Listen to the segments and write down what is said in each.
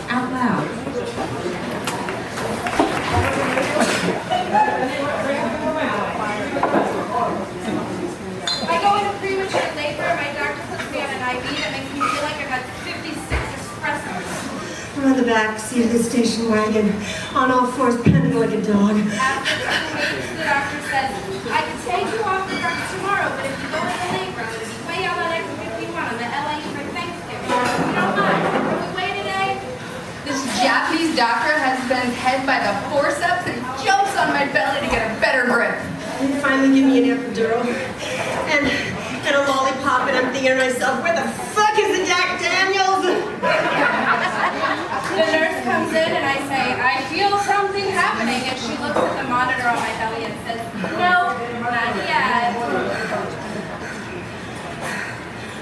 Out Loud. I go into premature labor and my doctor puts me on an IV that makes me feel like I've had 56 espressos. I'm on the back seat of the station wagon, on all fours, panting like a dog. After 2 weeks, the doctor says, I can take you off the truck tomorrow, but if you go into labor, I'm going to be way out on exit 51 on the LA for Thanksgiving. If you don't mind, can we wait today? This Japanese doctor has been head by the forceps and jumps on my belly to get a better grip. They finally give me an epidural and a lollipop, and I'm thinking to myself, where the fuck is the Jack Daniels? The nurse comes in and I say, I feel something happening, and she looks at the monitor on my belly and says, no, not yet.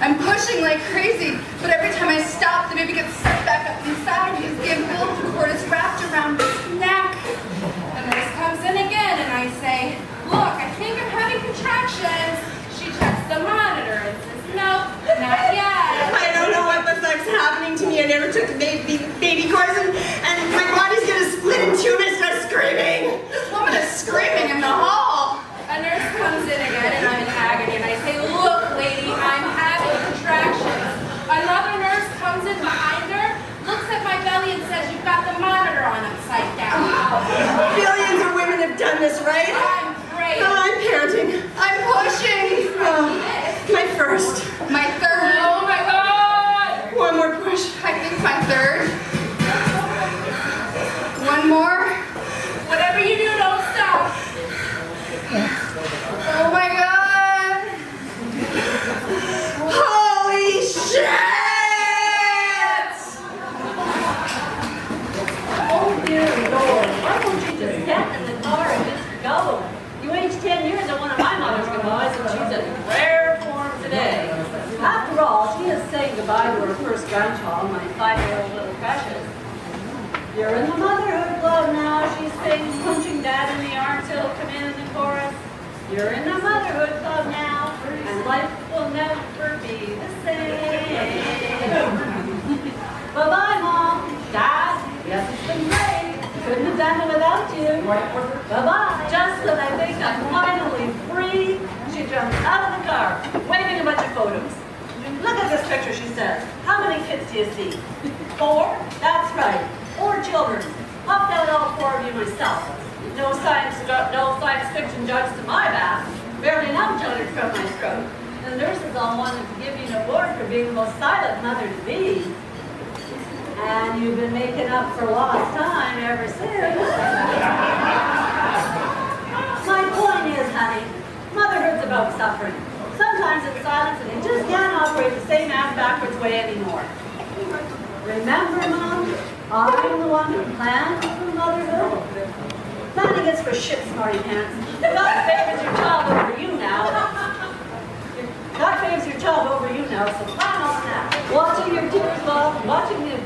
I'm pushing like crazy, but every time I stop, the baby gets sucked back up inside me. The umbilical cord is wrapped around his neck. The nurse comes in again and I say, look, I think I'm having contractions. She checks the monitor and says, nope, not yet. I don't know what the fuck's happening to me. I never took the baby course, and my body's gonna split in two and I start screaming. This woman is screaming in the hall. A nurse comes in again and I'm in agony and I say, look, lady, I'm having contractions. Another nurse comes in behind her, looks at my belly and says, you've got the monitor on upside down. Billions of women have done this, right? I'm great. Oh, I'm parenting. I'm pushing. Oh, my first. My third. Oh my God! One more push. I think my third. One more. Whatever you do, don't stop. Oh my God. Holy shit! Oh dear Lord, why don't you just get in the car and just go? You aged 10 years at one of my mother's goodbyes and she's in rare form today. After all, she is saying goodbye to her first grandchild, my 5-year-old little precious. You're in the motherhood club now, she sings, punching Dad in the arm till come in the chorus. You're in the motherhood club now, and life will never be the same. Bye-bye, Mom, Dad. Yes, it's been great. Couldn't have done it without you. Bye-bye. Just when I think I'm finally free, she jumps out of the car, waving a bunch of photos. Look at this picture, she says. How many kids do you see? 4? That's right. 4 children. Popped out all 4 of you myself. No science fiction judge to my back. Barely enough children from my throat. The nurses all wanted to give you an award for being the most silent mother to be. And you've been making up for lost time ever since. My point is, honey, motherhood's about suffering. Sometimes it's silence and you just can't operate the same ass backwards way anymore. Remember, Mom, I'm the one who planned for motherhood. Planning is for shit, smarty pants. God favors your child over you now. God favors your child over you now, so plan on that. Watching the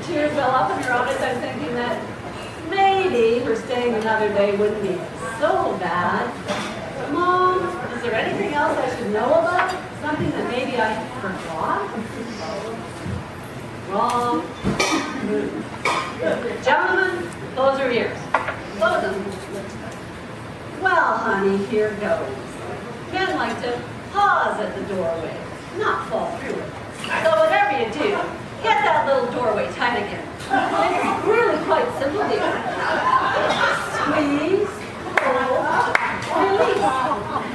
tears well up in her eyes, I'm thinking that maybe her staying another day wouldn't be so bad. Mom, is there anything else I should know about? Something that maybe I forgot? Wrong. Gentlemen, close your ears. Close them. Well, honey, here goes. Men like to pause at the doorway, not fall through it. So whatever you do, get that little doorway tight again. It's really quite simple, dear. Squeeze, pull, release.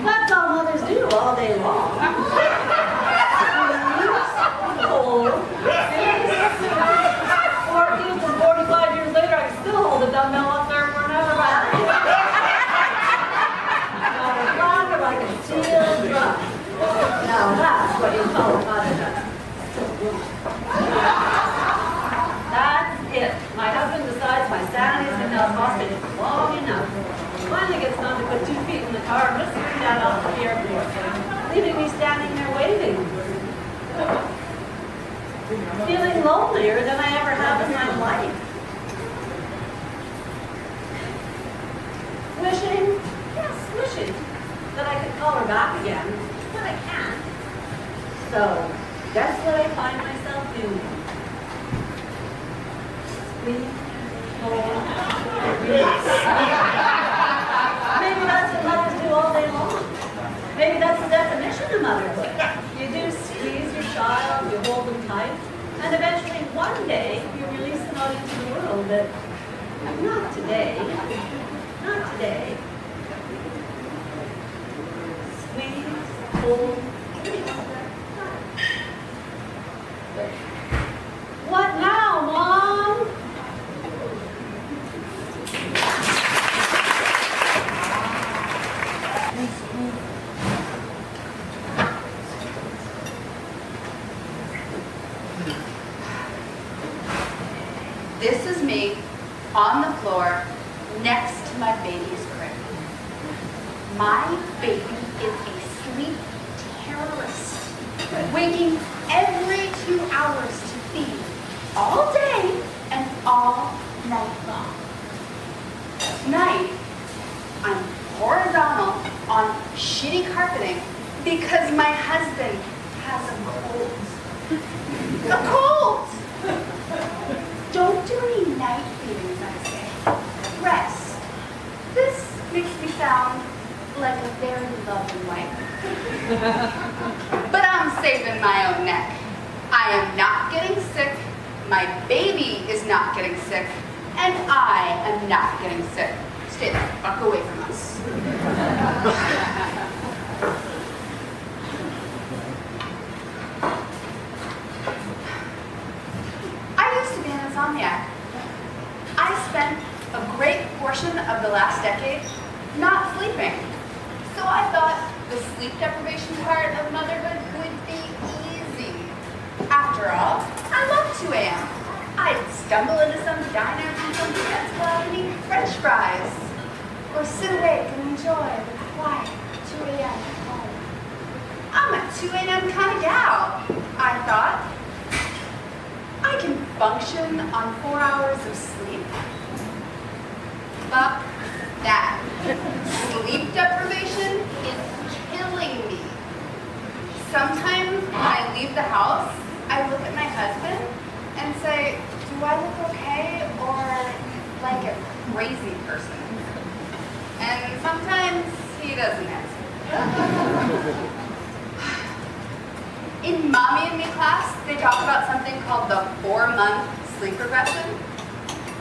That's all mothers do all day long. Squeeze, pull, release. 45 years later, I can still hold a dumbbell up there for another round. Not a flounder like a steel drum. Now that's what you call motherhood. That's it. My husband decides my sanity has been now costing long enough. Finally gets done to put 2 feet in the car and just swing that off the airport, leaving me standing there waiting. Feeling lonelier than I ever have in my life. Wishing, yes, wishing that I could call her back again, but I can't. So, that's what I find myself doing. Sweet, cold release. Maybe that's what mothers do all day long. Maybe that's the definition of motherhood. You do squeeze your child, you hold them tight, and eventually one day you release them out into the world, but not today. Not today. Squeeze, hold, release. What now, Mom? This is me on the floor next to my baby's crib. My baby is a sleep terrorist, waking every 2 hours to feed all day and all night long. Tonight, I'm horizontal on shitty carpeting because my husband has a cold. A cold! Don't do any night feedings, I say. Rest. This makes me sound like a very loving wife. But I'm saving my own neck. I am not getting sick, my baby is not getting sick, and I am not getting sick. Stay the fuck away from us. I used to be an insomniac. I spent a great portion of the last decade not sleeping. So I thought the sleep deprivation part of motherhood would be easy. After all, I love 2 a.m. I'd stumble into some diner from some dance club and eat French fries. Or sit awake and enjoy the quiet 2 a.m. at home. I'm a 2 a.m. kind of gal, I thought. I can function on 4 hours of sleep. Fuck that. Sleep deprivation is killing me. Sometimes when I leave the house, I look at my husband and say, do I look okay or like a crazy person? And sometimes he doesn't answer. In Mommy and Me class, they talk about something called the 4-month sleep regression.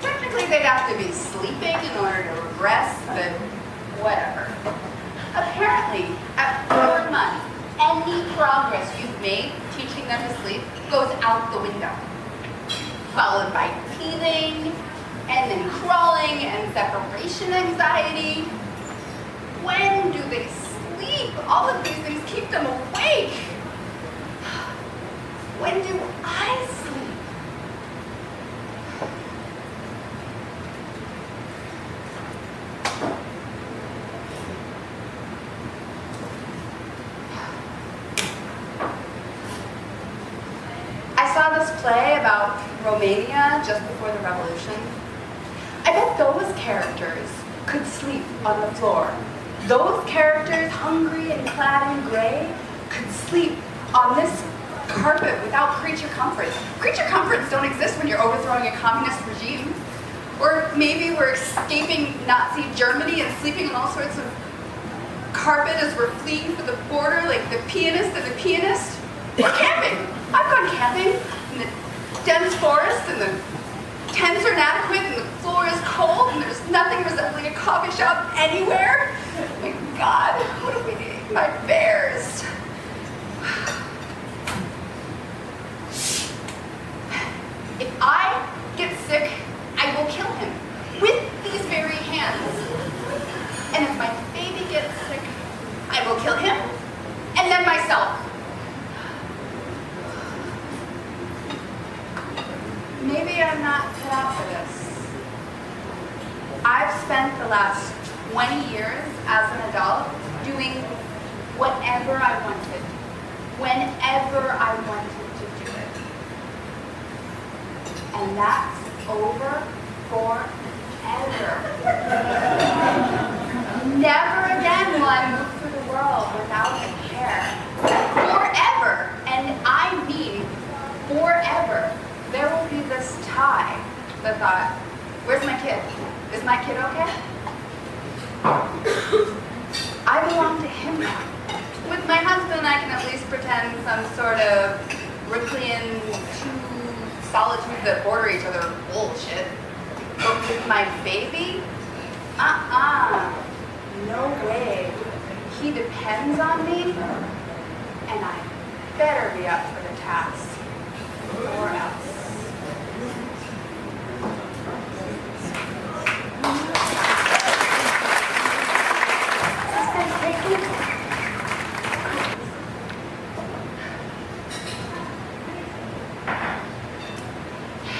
Technically, they'd have to be sleeping in order to regress, but whatever. Apparently, at 4 months, any progress you've made teaching them to sleep goes out the window. Followed by teething, and then crawling and separation anxiety. When do they sleep? All of these things keep them awake. When do I sleep? I saw this play about Romania just before the revolution. I bet those characters could sleep on the floor. Those characters, hungry and clad in gray, could sleep on this carpet without creature comforts. Creature comforts don't exist when you're overthrowing a communist regime. Or maybe we're escaping Nazi Germany and sleeping on all sorts of carpet as we're fleeing for the border, like the pianist and the pianist. Or camping. I've gone camping in the dense forest and the tents are inadequate and the floor is cold and there's nothing resembling a coffee shop anywhere. Oh my God, what are we doing? My bears. If I get sick, I will kill him with these very hands. And if my baby gets sick, I will kill him and then myself. Maybe I'm not cut out for this. I've spent the last 20 years as an adult doing whatever I wanted, whenever I wanted to do it. And that's over forever. Never again will I move through the world without a care. Forever, and I mean forever, there will be this tie the thought, where's my kid? Is my kid okay? I belong to him now. With my husband, I can at least pretend some sort of Ricklian two solitudes that border each other bullshit. But with my baby? No way. He depends on me, and I better be up for the task, or else.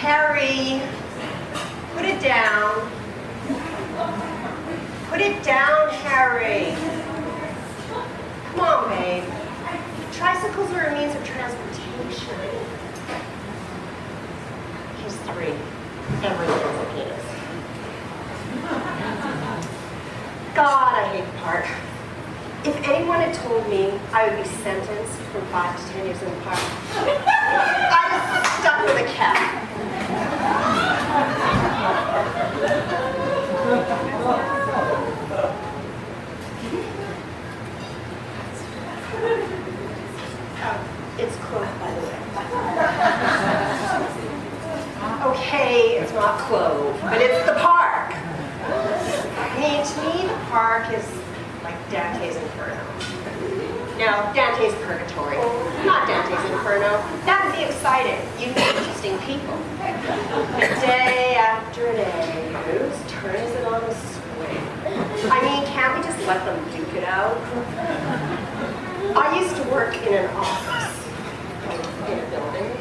Harry, put it down. Put it down, Harry. Come on, babe. Tricycles are a means of transportation. He's 3. Everything is a penis. God, I hate the park. If anyone had told me I would be sentenced from 5 to 10 years in the park, I was stuck with a cat. It's closed, by the way. Okay, it's not closed, but it's the park. I mean, to me, the park is like Dante's Inferno. No, Dante's Purgatory. Not Dante's Inferno. That would be exciting. You'd meet interesting people. But day after day, whose turn is it on the swing? I mean, can't we just let them duke it out? I used to work in an office in a building.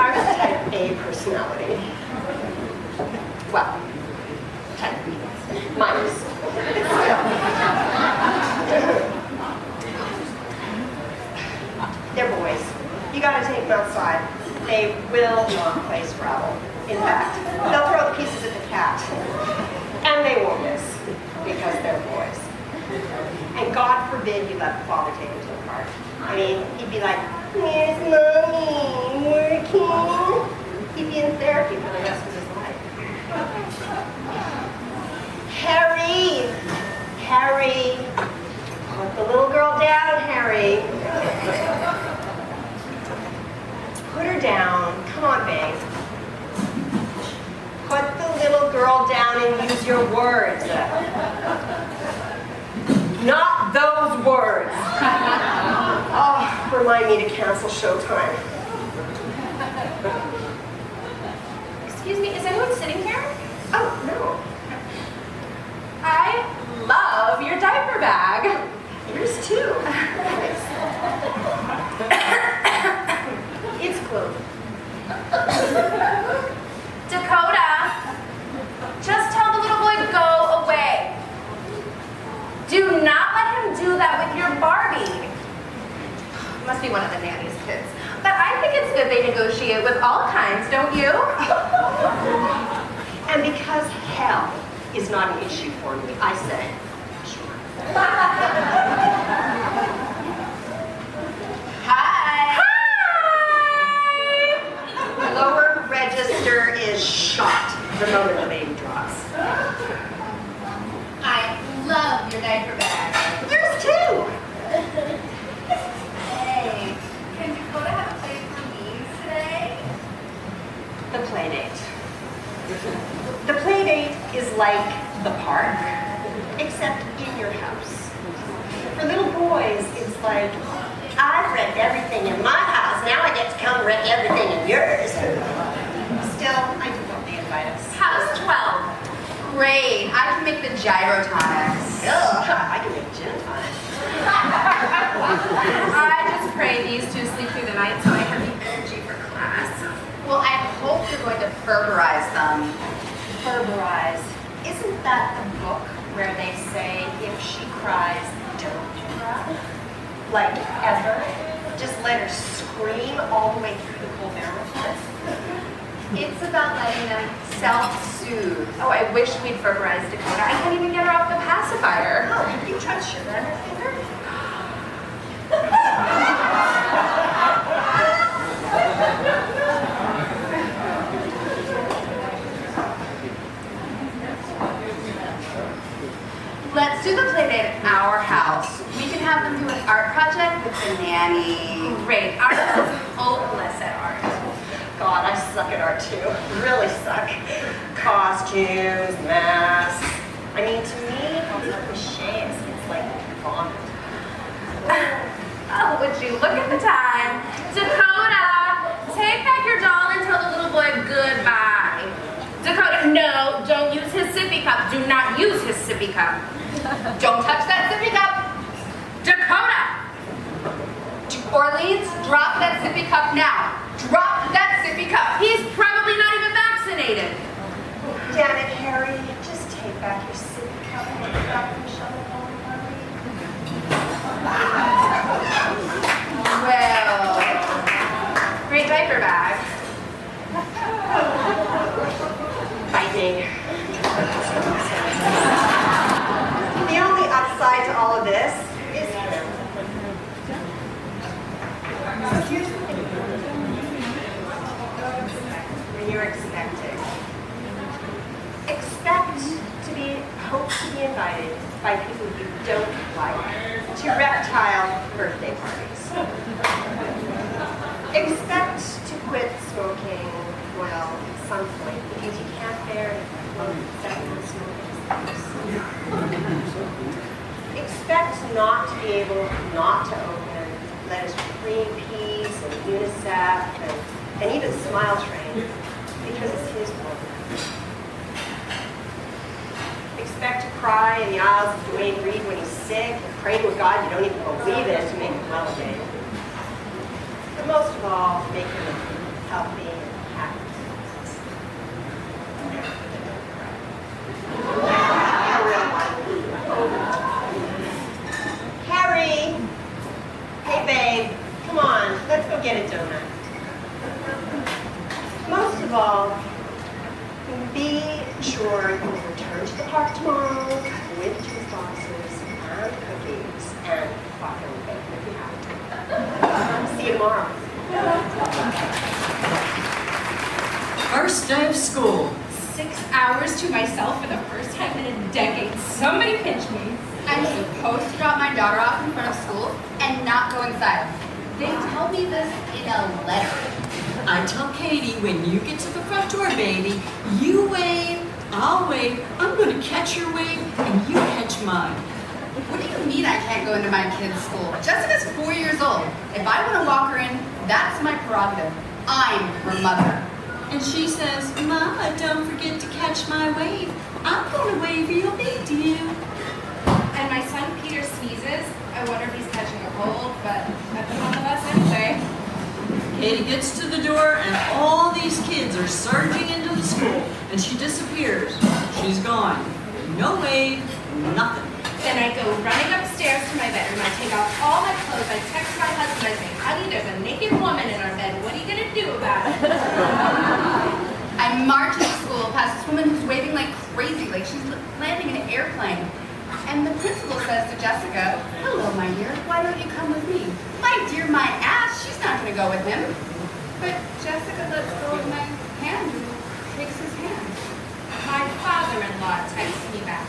I was type A personality. Well, type B. Minus. They're boys. You gotta take them outside. They will not play Scrabble. In fact, they'll throw the pieces at the cat. And they won't miss, because they're boys. And God forbid you let the father take him to the park. I mean, he'd be like, "Where's mommy? Working?" He'd be in therapy for the rest of his life. Harry! Harry! Put the little girl down, Harry. Put her down. Come on, babe. Put the little girl down and use your words. Not those words. Oh, remind me to cancel showtime. Excuse me, is anyone sitting here? Oh, no. I love your diaper bag. Yours too. It's closed. Dakota, just tell the little boy to go away. Do not let him do that with your Barbie. Must be one of the nanny's kids. But I think it's good they negotiate with all kinds, don't you? And because hell is not an issue for me, I say, sure. Hi. Hi! Lower register is shot the moment the baby drops. I love your diaper bag. Yours too! Hey, can Dakota have a play for me today? The play date. The play date is like the park, except in your house. For little boys, it's like, I've wrecked everything in my house, now I get to come wreck everything in yours. Still, I do hope they invite us. How's 12? Great, I can make the gyrotonics. Ugh, I can make gin tonics. I just pray these two sleep through the night so I have the energy for class. Well, I hope you're going to Ferberize them. Ferberize. Isn't that the book where they say, if she cries, don't cry? Like, ever? Just let her scream all the way through the Colbert Report? It's about letting them self-soothe. Oh, I wish we'd Ferberize Dakota. I can't even get her off the pacifier. Oh, have you tried sugar on her finger? do the play date at our house. We can have them do an art project with the nanny. Great. Our house is hopeless at art. God, I suck at art too. Really suck. Costumes, masks. I mean, to me, cliches. It's like vomit. Oh, would you look at the time? Dakota, take back your doll and tell the little boy goodbye. Dakota, no, don't use his sippy cup. Do not use his sippy cup. Don't touch that sippy cup. Dakota! Orleans, drop that sippy cup now. Drop that sippy cup. He's probably not even vaccinated. Damn it, Harry. Just take back your sippy cup and put it back in the shovel bowl, Harry. Well, great diaper bag. Fighting. The only upside to all of this is him. Here's the thing. When you're expecting, expect to be, hope to be invited by people you don't like to reptile birthday parties. Expect to quit smoking, well, at some point, because you can't bear second smoking. Expect not to be able not to open letters for Greenpeace and UNICEF and even Smile Train, because it's his program. Expect to cry in the aisles of Dwayne Reed when he's sick, and pray to a God you don't even believe in to make him well again. But most of all, make him healthy and happy. A real one. Harry! Hey babe, come on, let's go get a donut. Most of all, be sure you will return to the park tomorrow with juice boxes and cookies and fucking bacon if you have to. See you tomorrow. First day of school. 6 hours to myself for the first time in a decade. Somebody pinch me. I'm supposed to drop my daughter off in front of school and not go inside. They tell me this in a letter. I tell Katie, when you get to the front door, baby, you wave, I'll wave, I'm going to catch your wave, and you catch mine. What do you mean I can't go into my kid's school? Jessica's 4 years old. If I want to walk her in, that's my prerogative. I'm her mother. And she says, Mama, don't forget to catch my wave. I'm going to wave real big to you. And my son Peter sneezes. I wonder if he's catching a cold, but that's on the bus anyway. Katie gets to the door, and all these kids are surging into the school, and she disappears. She's gone. No wave, nothing. Then I go running upstairs to my bedroom. I take off all my clothes. I text my husband. I say, honey, there's a naked woman in our bed. What are you going to do about it? I march into school past this woman who's waving like crazy, like she's landing in an airplane. And the principal says to Jessica, hello, my dear, why don't you come with me? My dear, my ass, she's not going to go with him. But Jessica lets go of my hand and takes his hand. My father-in-law texts me back.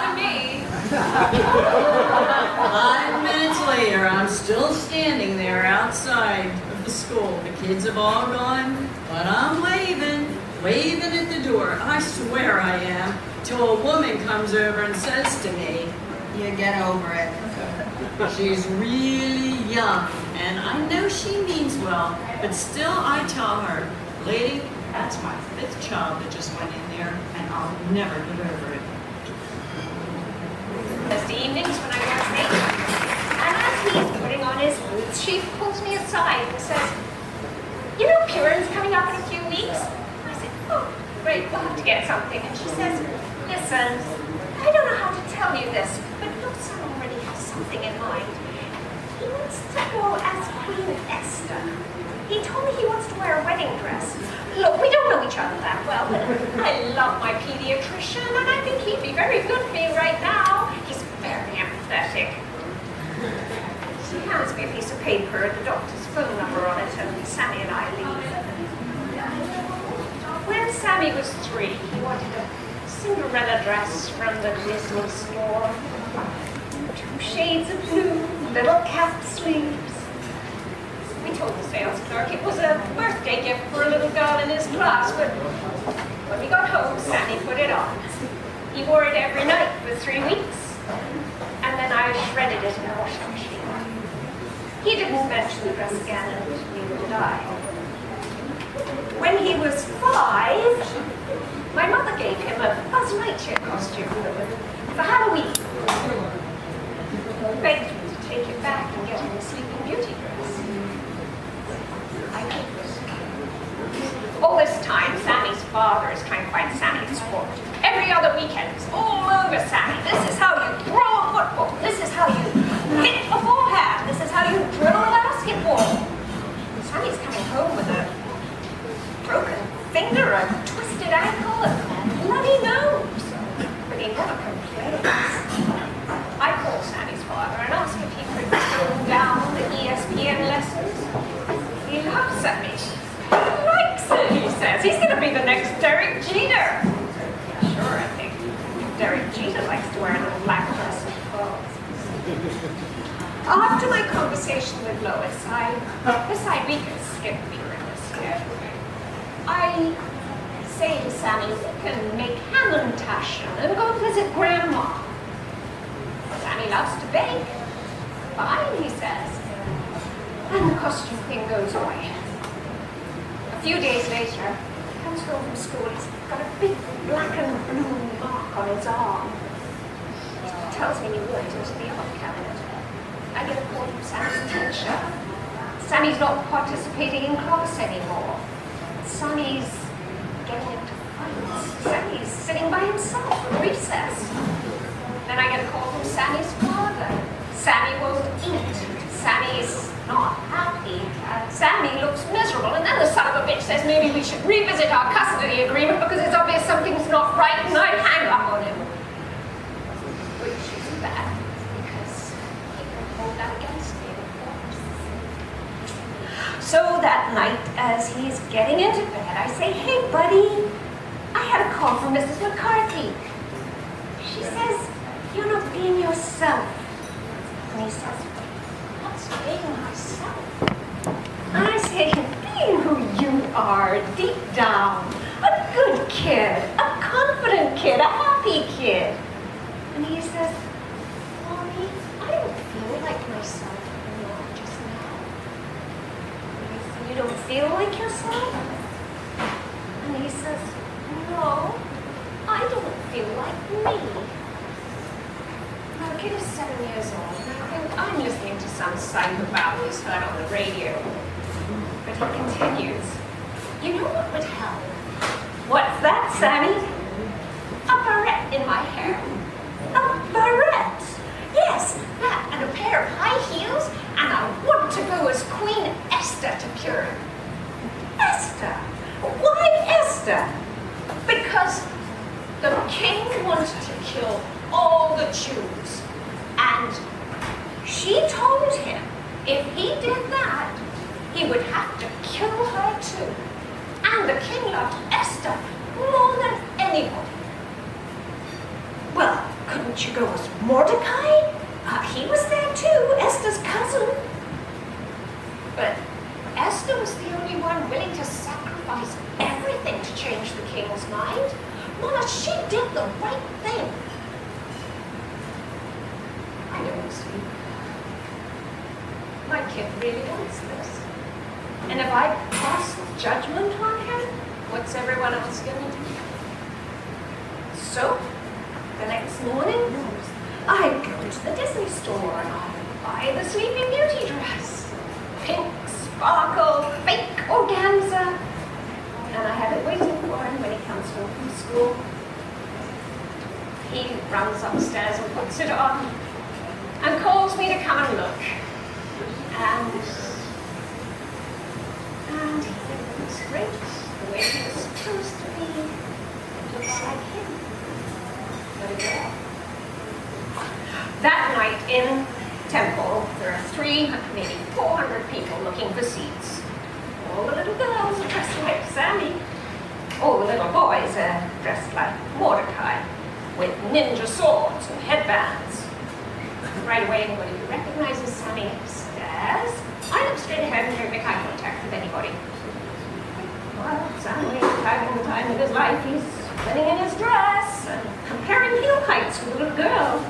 To me. 5 minutes later, I'm still standing there outside of the school. The kids have all gone, but I'm waving at the door. I swear I am, till a woman comes over and says to me, You get over it. she's really young, and I know she means well, but still I tell her, lady, that's my 5th child that just went in there, and I'll never get over it. Thursday evenings when I go to meet him. And as he's putting on his boots, she pulls me aside and says, you know, Purin's coming up in a few weeks. I said, oh, great, we'll have to get something. And she says, listen, I don't know how to tell you this, but your son already has something in mind. He wants to go as Queen Esther. He told me he wants to wear a wedding dress. Look, we don't know each other that well, but I love my pediatrician, and I think he'd be very good for me right now. He's very empathetic. She hands me a piece of paper and the doctor's phone number on it, and Sammy and I leave. When Sammy was 3, he wanted a Cinderella dress from the Disney store. 2 shades of blue, little cap sleeves. We told the sales clerk it was a birthday gift for a little girl in his class, but when we got home, Sammy put it on. He wore it every night for 3 weeks, and then I shredded it in the washing machine. He didn't mention the dress again, and neither did I. When he was 5, my mother gave him a Buzz Lightyear costume for Halloween. Begged me to take it back and get him a Sleeping Beauty dress. I couldn't. All this time, Sammy's father is trying to find Sammy a sport. Every other weekend, it's all over Sammy. This is how you throw a football. This is how you hit a forehand. This is how you drill a basketball. Sammy's coming home with a broken finger, a twisted ankle, and a bloody nose. But he never complains. I call Sammy's father and ask if he could tone down the ESPN lessons. He loves Sammy. He likes it, he says. He's going to be the next Derek Jeter. Sure, I think Derek Jeter likes to wear a little black dress and clothes. After my conversation with Lois, I decide we can skip during this year. I say to Sammy, we can make Hamantaschen and go visit Grandma. Sammy loves to bake. Fine, he says. And the costume thing goes away. A few days later, he comes home from school. He's got a big black and blue mark on his arm. He tells me he went into the art cabinet. I get a call from Sammy's teacher. Sammy's not participating in class anymore. Sammy's getting into fights. Sammy's sitting by himself at recess. Then I get a call from Sammy's father. Sammy won't eat. Sammy's not happy. Sammy looks miserable. And then the son of a bitch says maybe we should revisit our custody agreement because it's obvious something's not right and I hang up on him. Which is bad because he can hold that against me, of course. So that night, as he's getting into bed, I say, hey, buddy, I had a call from Mrs. McCarthy. She says, you're not being yourself. And he says, what's being myself? And I say, being who you are deep down. A good kid, a confident kid, a happy kid. And he says, Mommy, I don't feel like myself anymore just now. And I say, you don't feel like yourself? And he says, no, I don't feel like me. Now, the kid is 7 years old, and I think I'm listening to some psychopath he's heard on the radio. But he continues, you know what would help? What's that, Sammy? A barrette in my hair. A barrette? Yes, that, and a pair of high heels, and I want to go as Queen Esther to Purim. Esther? Why Esther? Because the king wanted to kill all the Jews. And she told him if he did that, he would have to kill her too. And the king loved Esther more than anyone. Well, couldn't you go as Mordecai? He was there too, Esther's cousin. But Esther was the only one willing to sacrifice everything to change the king's mind. Mama, she did the right thing. I don't sleep. My kid really wants this. And if I pass judgment on him, what's everyone else going to do? So, the next morning, I go to the Disney store and I buy the Sleeping Beauty dress. Pink, sparkle, fake organza. And I have it waiting for him when he comes home from school. He runs upstairs and puts it on and calls me to come and look. And he looks great, the way he was supposed to be. It looks like him. But a girl. That night in Temple, there are 300, maybe 400 people looking for seats. All the little girls are dressed like Sammy. All the little little boys are dressed like Mordecai, with ninja swords and headbands. Right away, anybody who recognizes Sammy upstairs, I look straight ahead and don't make eye contact with anybody. Well, Sammy is having the time of his life. He's spinning in his dress and comparing heel heights with a little girl.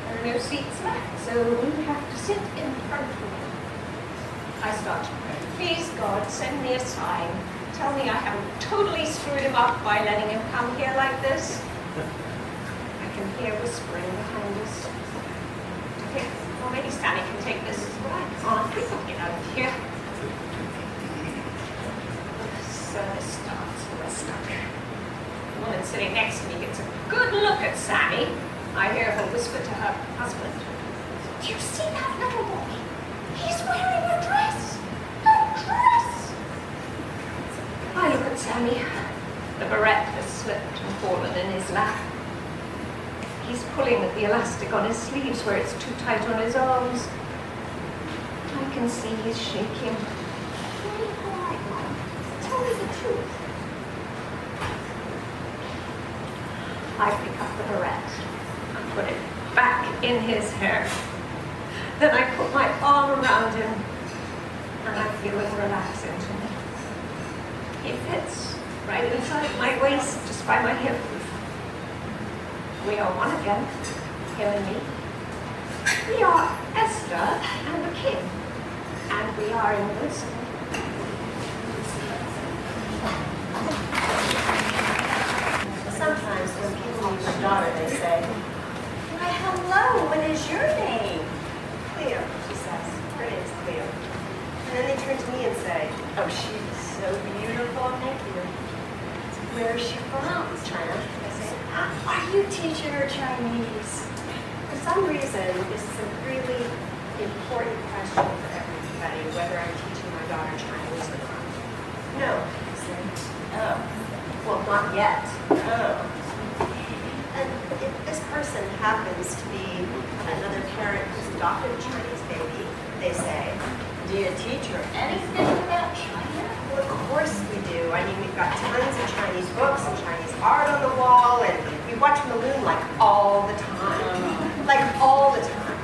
There are no seats left, so we have to sit in front of me. I start to pray. Please, God, send me a sign. Tell me I haven't totally screwed him up by letting him come here like this. I can hear whispering behind us. Okay, well, maybe Sammy can take this as well. Come on, please get out of here. So this starts, and we're stuck. The woman sitting next to me gets a good look at Sammy. I hear her whisper to her husband, "Do you see that little boy? He's wearing a dress! A dress!" I look at Sammy. The barrette has slipped and fallen in his lap. He's pulling at the elastic on his sleeves where it's too tight on his arms. I can see he's shaking. "Be quiet, Mom. Tell me the truth." I pick up the barrette and put it back in his hair. Then I put my arm around him and I feel him relax into me. He fits right inside my waist, just by my hip. We are one again, him and me. We are Esther and the king, and we are invincible. Sometimes when people meet my daughter, they say, Why, hello, what is your name? Cleo, she says. Her name's Cleo. And then they turn to me and say, oh, she's so beautiful, thank you. Where is she from? China. I say, Are you teaching her Chinese? for some reason, this is a really important question for everybody, whether I'm teaching my daughter Chinese or not. No, I say. Oh. Well, not yet. Oh. And if this person happens to be another parent who's adopted a Chinese baby, they say, Do you teach her anything about China? well, of course we do. I mean, we've got tons of Chinese books and Chinese art on the wall, and we watch Balloon like all the time. Like all the time.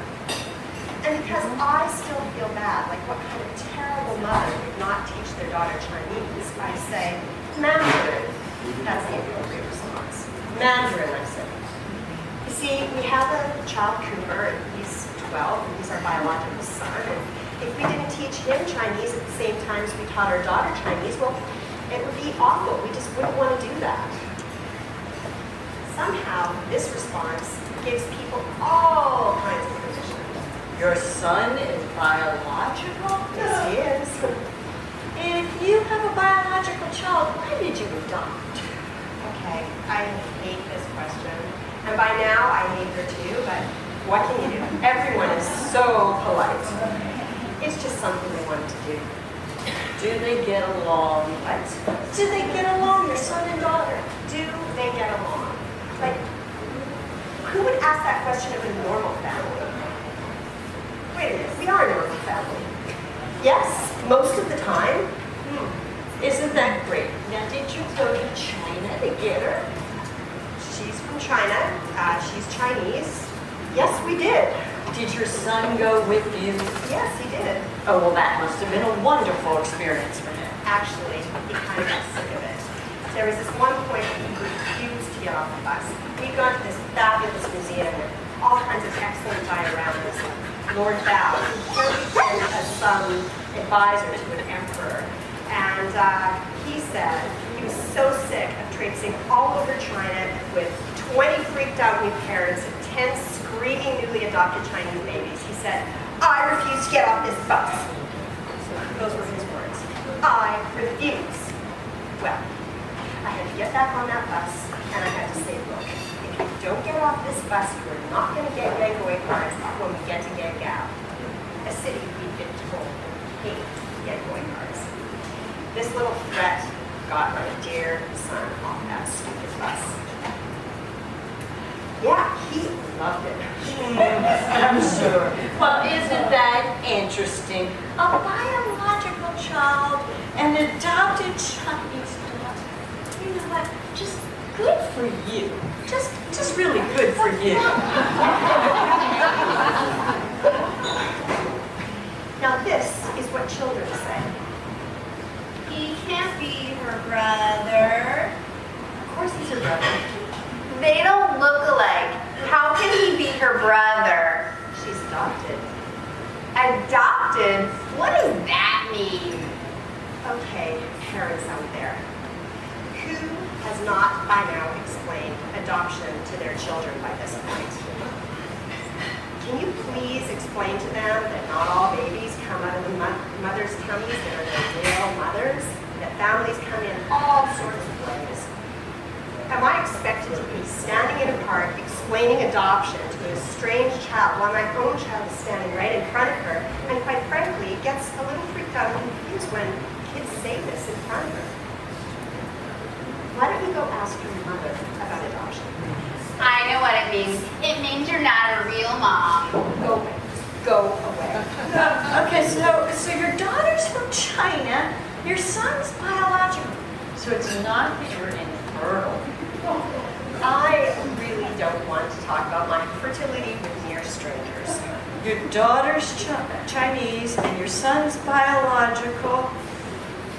And because I still feel bad, like what kind of terrible mother would not teach their daughter Chinese, I say, Mandarin. That's the appropriate response. Mandarin, I say. You see, we have a child Cooper, and he's 12, and he's our biological son, and if we didn't teach him Chinese at the same time as we taught our daughter Chinese, well, it would be awful. We just wouldn't want to do that. Somehow, this response gives people all kinds of permission. Your son is biological? Yes, he is. If you have a biological child, why did you adopt? Okay, I hate this question. And by now, I hate her too, but what can you do? Everyone is so polite. It's just something they want to do. Do they get along? What? Do they get along, your son and daughter? Do they get along? Like, who would ask that question of a normal family? Wait a minute, we are a normal family. Yes, most of the time. Isn't that great? Now, did you go to China to get her? She's from China. She's Chinese. Yes, we did. Did your son go with you? Yes, he did. Oh, well, that must have been a wonderful experience for him. Actually, he kind of got sick of it. There was this one point when he refused to get off the bus. We'd gone to this fabulous museum with all kinds of excellent dioramas. Lord Bao, here we'd been as some advisor to an emperor. And he said he was so sick of traipsing all over China with 20 freaked out new parents and 10 screaming newly adopted Chinese babies. He said, I refuse to get off this bus. Those were his words. I refuse. Well, I had to get back on that bus, and I had to say, look, if you don't get off this bus, you are not going to get Yangoy cards when we get to Yangao, a city we've been told hate Yangoy cards. This little threat got my dear son off that stupid bus. Yeah, he loved it. I'm sure. Well, isn't that interesting? A biological child, an adopted Chinese daughter. You know what? Just good for you. Just really good for you. Now this is what children say. He can't be her brother. Of course he's her brother. They don't look alike. How can he be her brother? She's adopted. Adopted? What does that mean? Okay, parents out there. Who has not by now explained adoption to their children by this point? Can you please explain to them that not all babies come out of the mother's tummies that are their real mothers? That families come in all sorts of ways. Am I expected to be standing in a park explaining adoption to a strange child while my own child is standing right in front of her? And quite frankly, it gets a little freaked out and confused when kids say this in front of her. Why don't you go ask your mother about adoption? I know what it means. It means you're not a real mom. Go away. Go away. Okay, so your daughter's from China, your son's biological. So it's not that you're infertile. I really don't want to talk about my fertility with mere strangers. Your daughter's Chinese and your son's biological.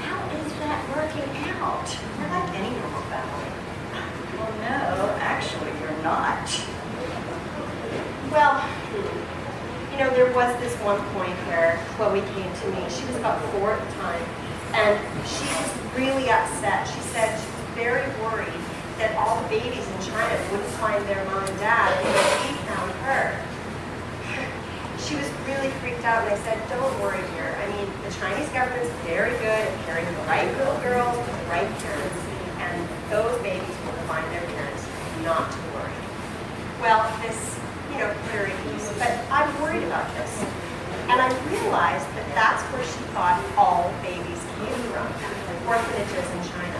How is that working out? You're like any normal family. Well, no, actually, you're not. Well, you know, there was this one point where Chloe came to me. She was about 4 at the time, and she was really upset. She said she was very worried that all the babies in China wouldn't find their mom and dad until we found her. She was really freaked out, and I said, don't worry, dear. I mean, the Chinese government's very good at pairing the right little girls with the right parents, and those babies will find their parents, not to worry. Well, this, you know, put her at ease, but I'm worried about this. And I realized that that's where she thought all babies came from, orphanages in China.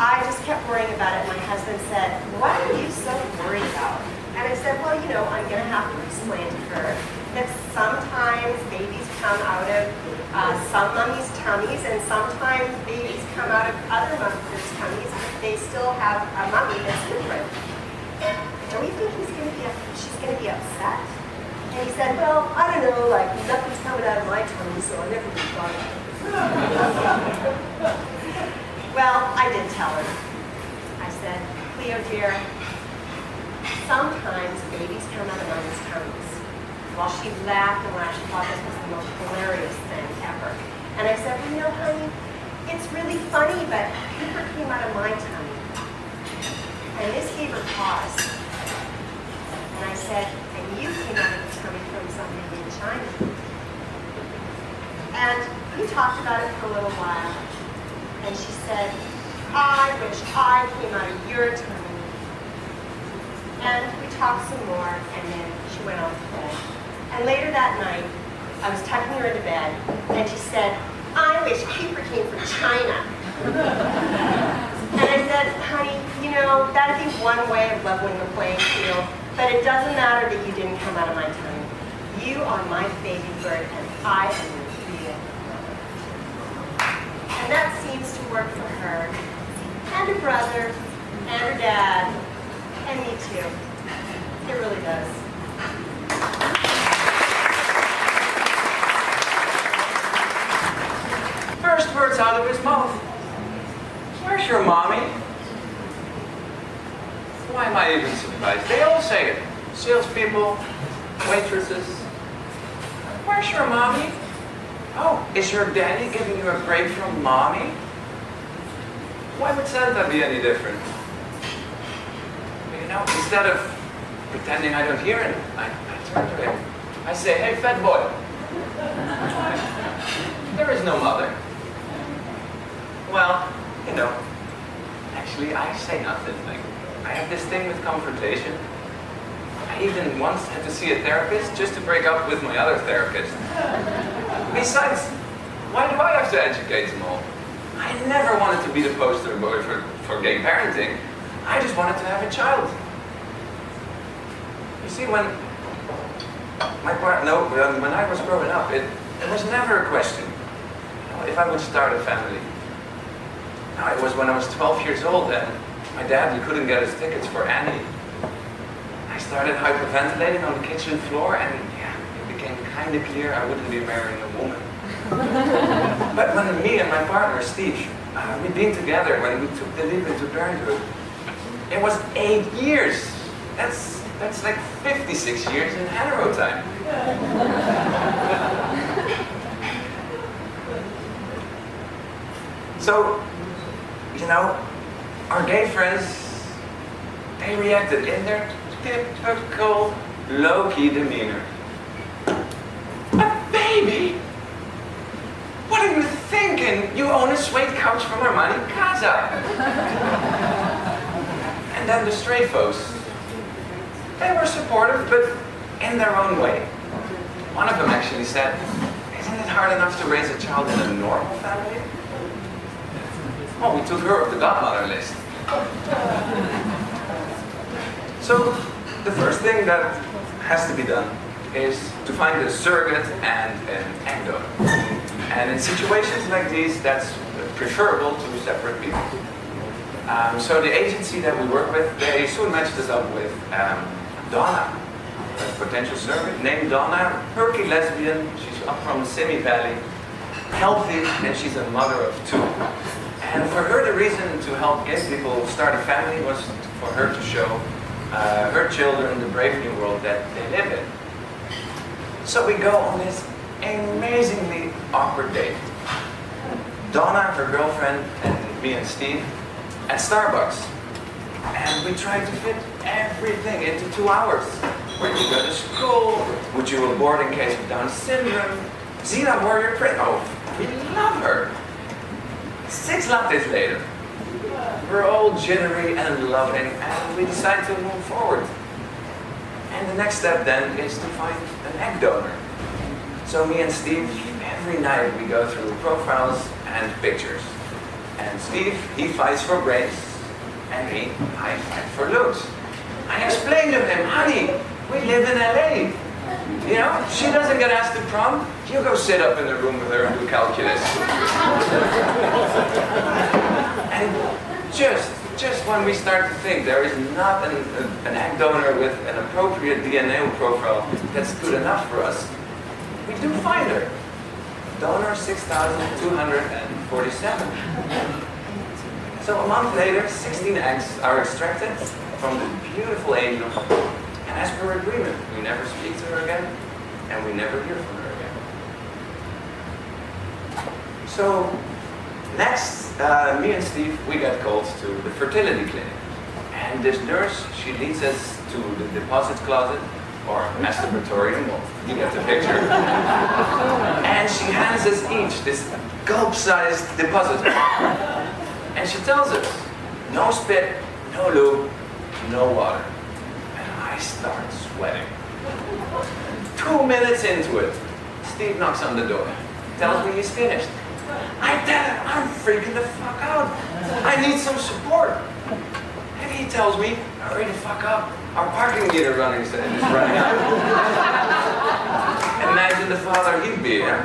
I just kept worrying about it. My husband said, what are you so worried about? And I said, well, you know, I'm going to have to explain to her that sometimes babies come out of some mummies' tummies, and sometimes babies come out of other mothers' tummies, but they still have a mummy that's different. Don't you think she's going to be upset? And he said, well, I don't know, like nothing's coming out of my tummy, so I never thought of it. Well, I did tell her. I said, Cleo dear, sometimes babies come out of mommy's tummies. Well, she laughed and laughed. She thought this was the most hilarious thing ever. And I said, well, you know, honey, it's really funny, but Cooper came out of my tummy. And this gave her pause. And I said, and you came out of the tummy from somebody in China. And we talked about it for a little while. And she said, I wish I came out of your tummy. And we talked some more, and then she went off to bed. And later that night, I was tucking her into bed, and she said, I wish Cooper came from China. And I said, honey, you know, that'd be one way of leveling the playing field, but it doesn't matter that you didn't come out of my tummy. You are my baby bird, and I am your real mother. And that seems to work for her, and her brother, and her dad, and me too. It really does. First words out of his mouth. Where's your mommy? Why am I even surprised? They all say it. Salespeople, waitresses. Where's your mommy? Oh, is your daddy giving you a break from mommy? Why would Santa be any different? You know, instead of pretending I don't hear it, I turn to him. I say, hey, fat boy. There is no mother. Well, you know, actually I say nothing. Like, I have this thing with confrontation. I even once had to see a therapist just to break up with my other therapist. Besides, why do I have to educate them all? I never wanted to be the poster boy for gay parenting. I just wanted to have a child. You see, when I was growing up, it was never a question, you know, if I would start a family. Now, it was when I was 12 years old and my dad, he couldn't get his tickets for Annie. I started hyperventilating on the kitchen floor and yeah, it became kind of clear I wouldn't be marrying a woman. But when me and my partner, Steve, we'd been together when we took the leap into parenthood, it was 8 years. That's like 56 years in hetero time. So, you know, our gay friends, they reacted in their typical low-key demeanor. A baby? What are you thinking? You own a suede couch from Armani Casa. And then the straight folks, they were supportive, but in their own way. One of them actually said, isn't it hard enough to raise a child in a normal family? Well, we took her off the godmother list. So, the first thing that has to be done is to find a surrogate and an egg donor. And in situations like these, that's preferable to separate people. So the agency that we work with, they soon matched us up with Donna, a potential surrogate named Donna, perky lesbian. She's up from Simi Valley, healthy, and she's a mother of 2. And for her, the reason to help gay people start a family was for her to show her children the brave new world that they live in. So we go on this amazingly awkward date. Donna, her girlfriend, and me and Steve at Starbucks. And we tried to fit everything into 2 hours. Where do you go to school? Would you abort in case of Down syndrome? Zina Warrior Print. Oh, we love her. 6 lattes later, we're all jittery and loving, and we decide to move forward. And the next step then is to find an egg donor. So me and Steve, every night we go through profiles and pictures. And Steve, he fights for brains, and me, I fight for looks. I explain to him, honey, we live in LA. You know, she doesn't get asked to prom, you go sit up in the room with her and do calculus. And just when we start to think there is not an egg donor with an appropriate DNA profile that's good enough for us, we do find her. Donor 6,247. So a month later, 16 eggs are extracted from the beautiful angel. And as per agreement, we never speak to her again, and we never hear from her again. So next, me and Steve, we got called to the fertility clinic. And this nurse, she leads us to the deposit closet, or masturbatorium, well, you get the picture. And she hands us each this gulp-sized deposit. And she tells us, no spit, no lube, no water. And I start sweating. 2 minutes into it, Steve knocks on the door, tells me he's finished. I tell him, I'm freaking the fuck out. I need some support. And he tells me, hurry the fuck up. Our parking meter is running out. Imagine the father he'd be, yeah?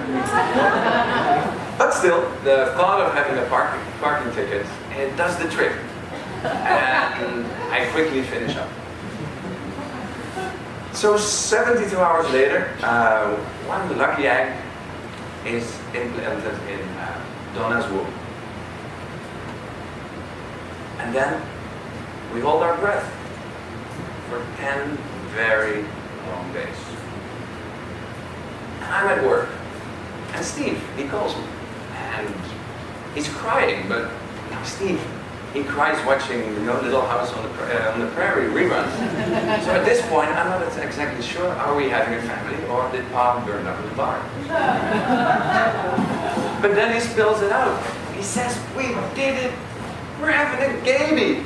But still, the thought of having a parking ticket, it does the trick. And I quickly finish up. So 72 hours later, one lucky egg is implanted in Donna's womb. And then we hold our breath for 10 very long days. And I'm at work, and Steve, he calls me, and he's crying, but Steve, he cries watching, you know, Little House on the Prairie reruns. So at this point, I'm not exactly sure, are we having a family, or did Pop burn up the bar? But then he spills it out. He says, we did it. We're having a baby.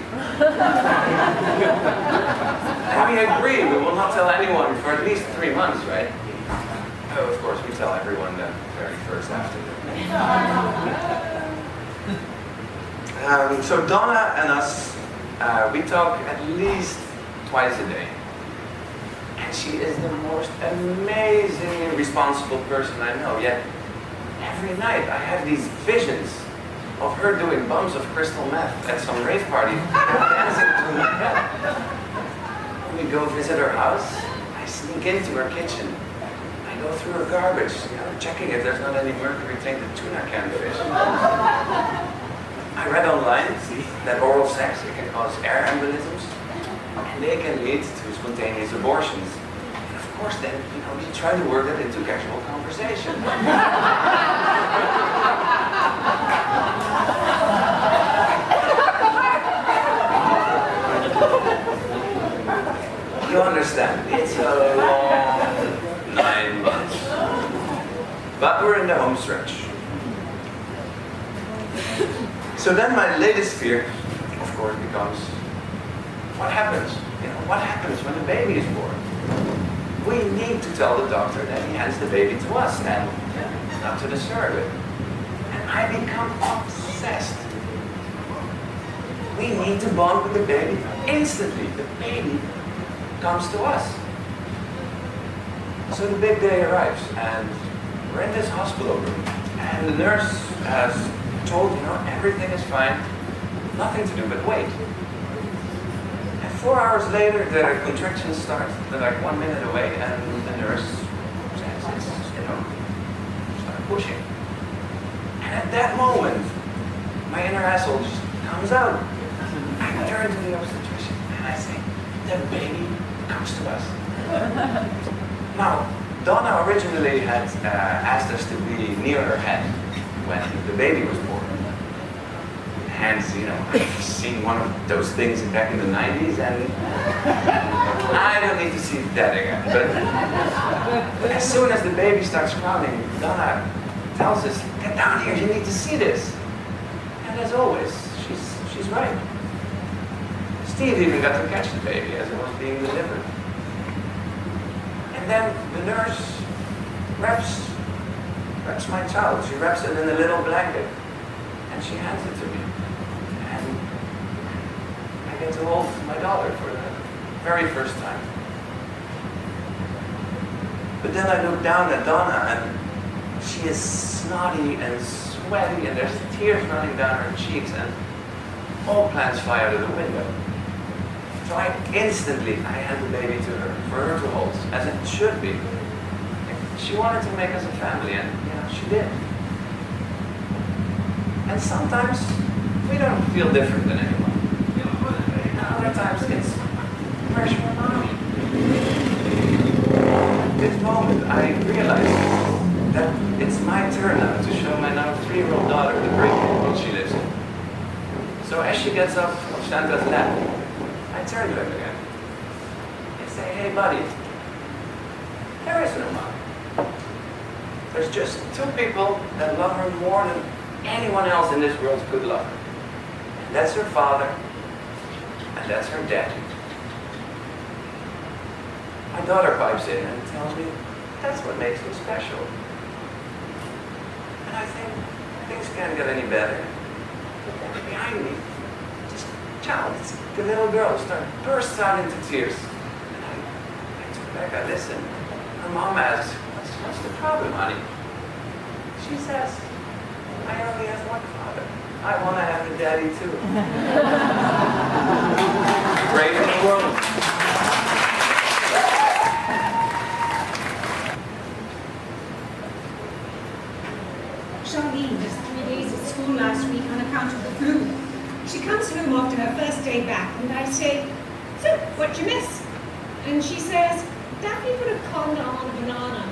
And we agree, we will not tell anyone for at least 3 months, right? Oh, of course, we tell everyone the very first after. So Donna and us, we talk at least twice a day. And she is the most amazingly responsible person I know. Yet, every night I have these visions of her doing bumps of crystal meth at some rave party, dancing to my head. When we go visit her house, I sneak into her kitchen. I go through her garbage, checking if there's not any mercury-tainted tuna can fish. I read online that oral sex can cause air embolisms, and they can lead to spontaneous abortions. And of course, then, we try to work it into casual conversation. You understand, it's a long 9 months. But we're in the home stretch. So then my latest fear, of course, becomes, what happens? What happens when the baby is born? We need to tell the doctor that he hands the baby to us and not to the surrogate. And I become obsessed. We need to bond with the baby instantly. The baby comes to us. So the big day arrives, and we're in this hospital room, and the nurse has told, everything is fine, nothing to do but wait. And 4 hours later, the contractions start. They're like 1 minute away, and the nurse says, start pushing. And at that moment, my inner asshole just comes out. I turn to the obstetrician, and I say, the baby comes to us. Now, Donna originally had asked us to be near her head when the baby was born. And, I've seen one of those things back in the 90s, and I don't need to see that again. But as soon as the baby starts crying, Donna tells us, get down here, you need to see this. And as always, she's right. Steve even got to catch the baby as it was being delivered. And then the nurse wraps my child. She wraps it in a little blanket, and she hands it to me. And I get to hold my daughter for the very first time. But then I look down at Donna, and she is snotty and sweaty, and there's tears running down her cheeks, and all plans fly out of the window. So I hand the baby to her, for her to hold, as it should be. She wanted to make us a family, and she did. And sometimes we don't feel different than anyone. And other times it's where's your mommy? This moment I realized that it's my turn now to show my now 3-year-old daughter the brick that she lives in. So as she gets up of Santa's lap, I turn to him again and say, hey buddy, there is no mom. There's just 2 people that love her more than anyone else in this world could love her. And that's her father, and that's her daddy. My daughter pipes in and tells me that's what makes me special. And I think things can't get any better. But then behind me, the little girl bursts out into tears. And I turn back, I listen. Her mom asks, what's the problem, honey? She says, I only have one father. I want to have a daddy too. Great in the world. Charlene missed 3 days at school last week on account of the flu. She comes home after her first day back, and I say, so, what'd you miss? And she says, Daphne put a condom on a banana.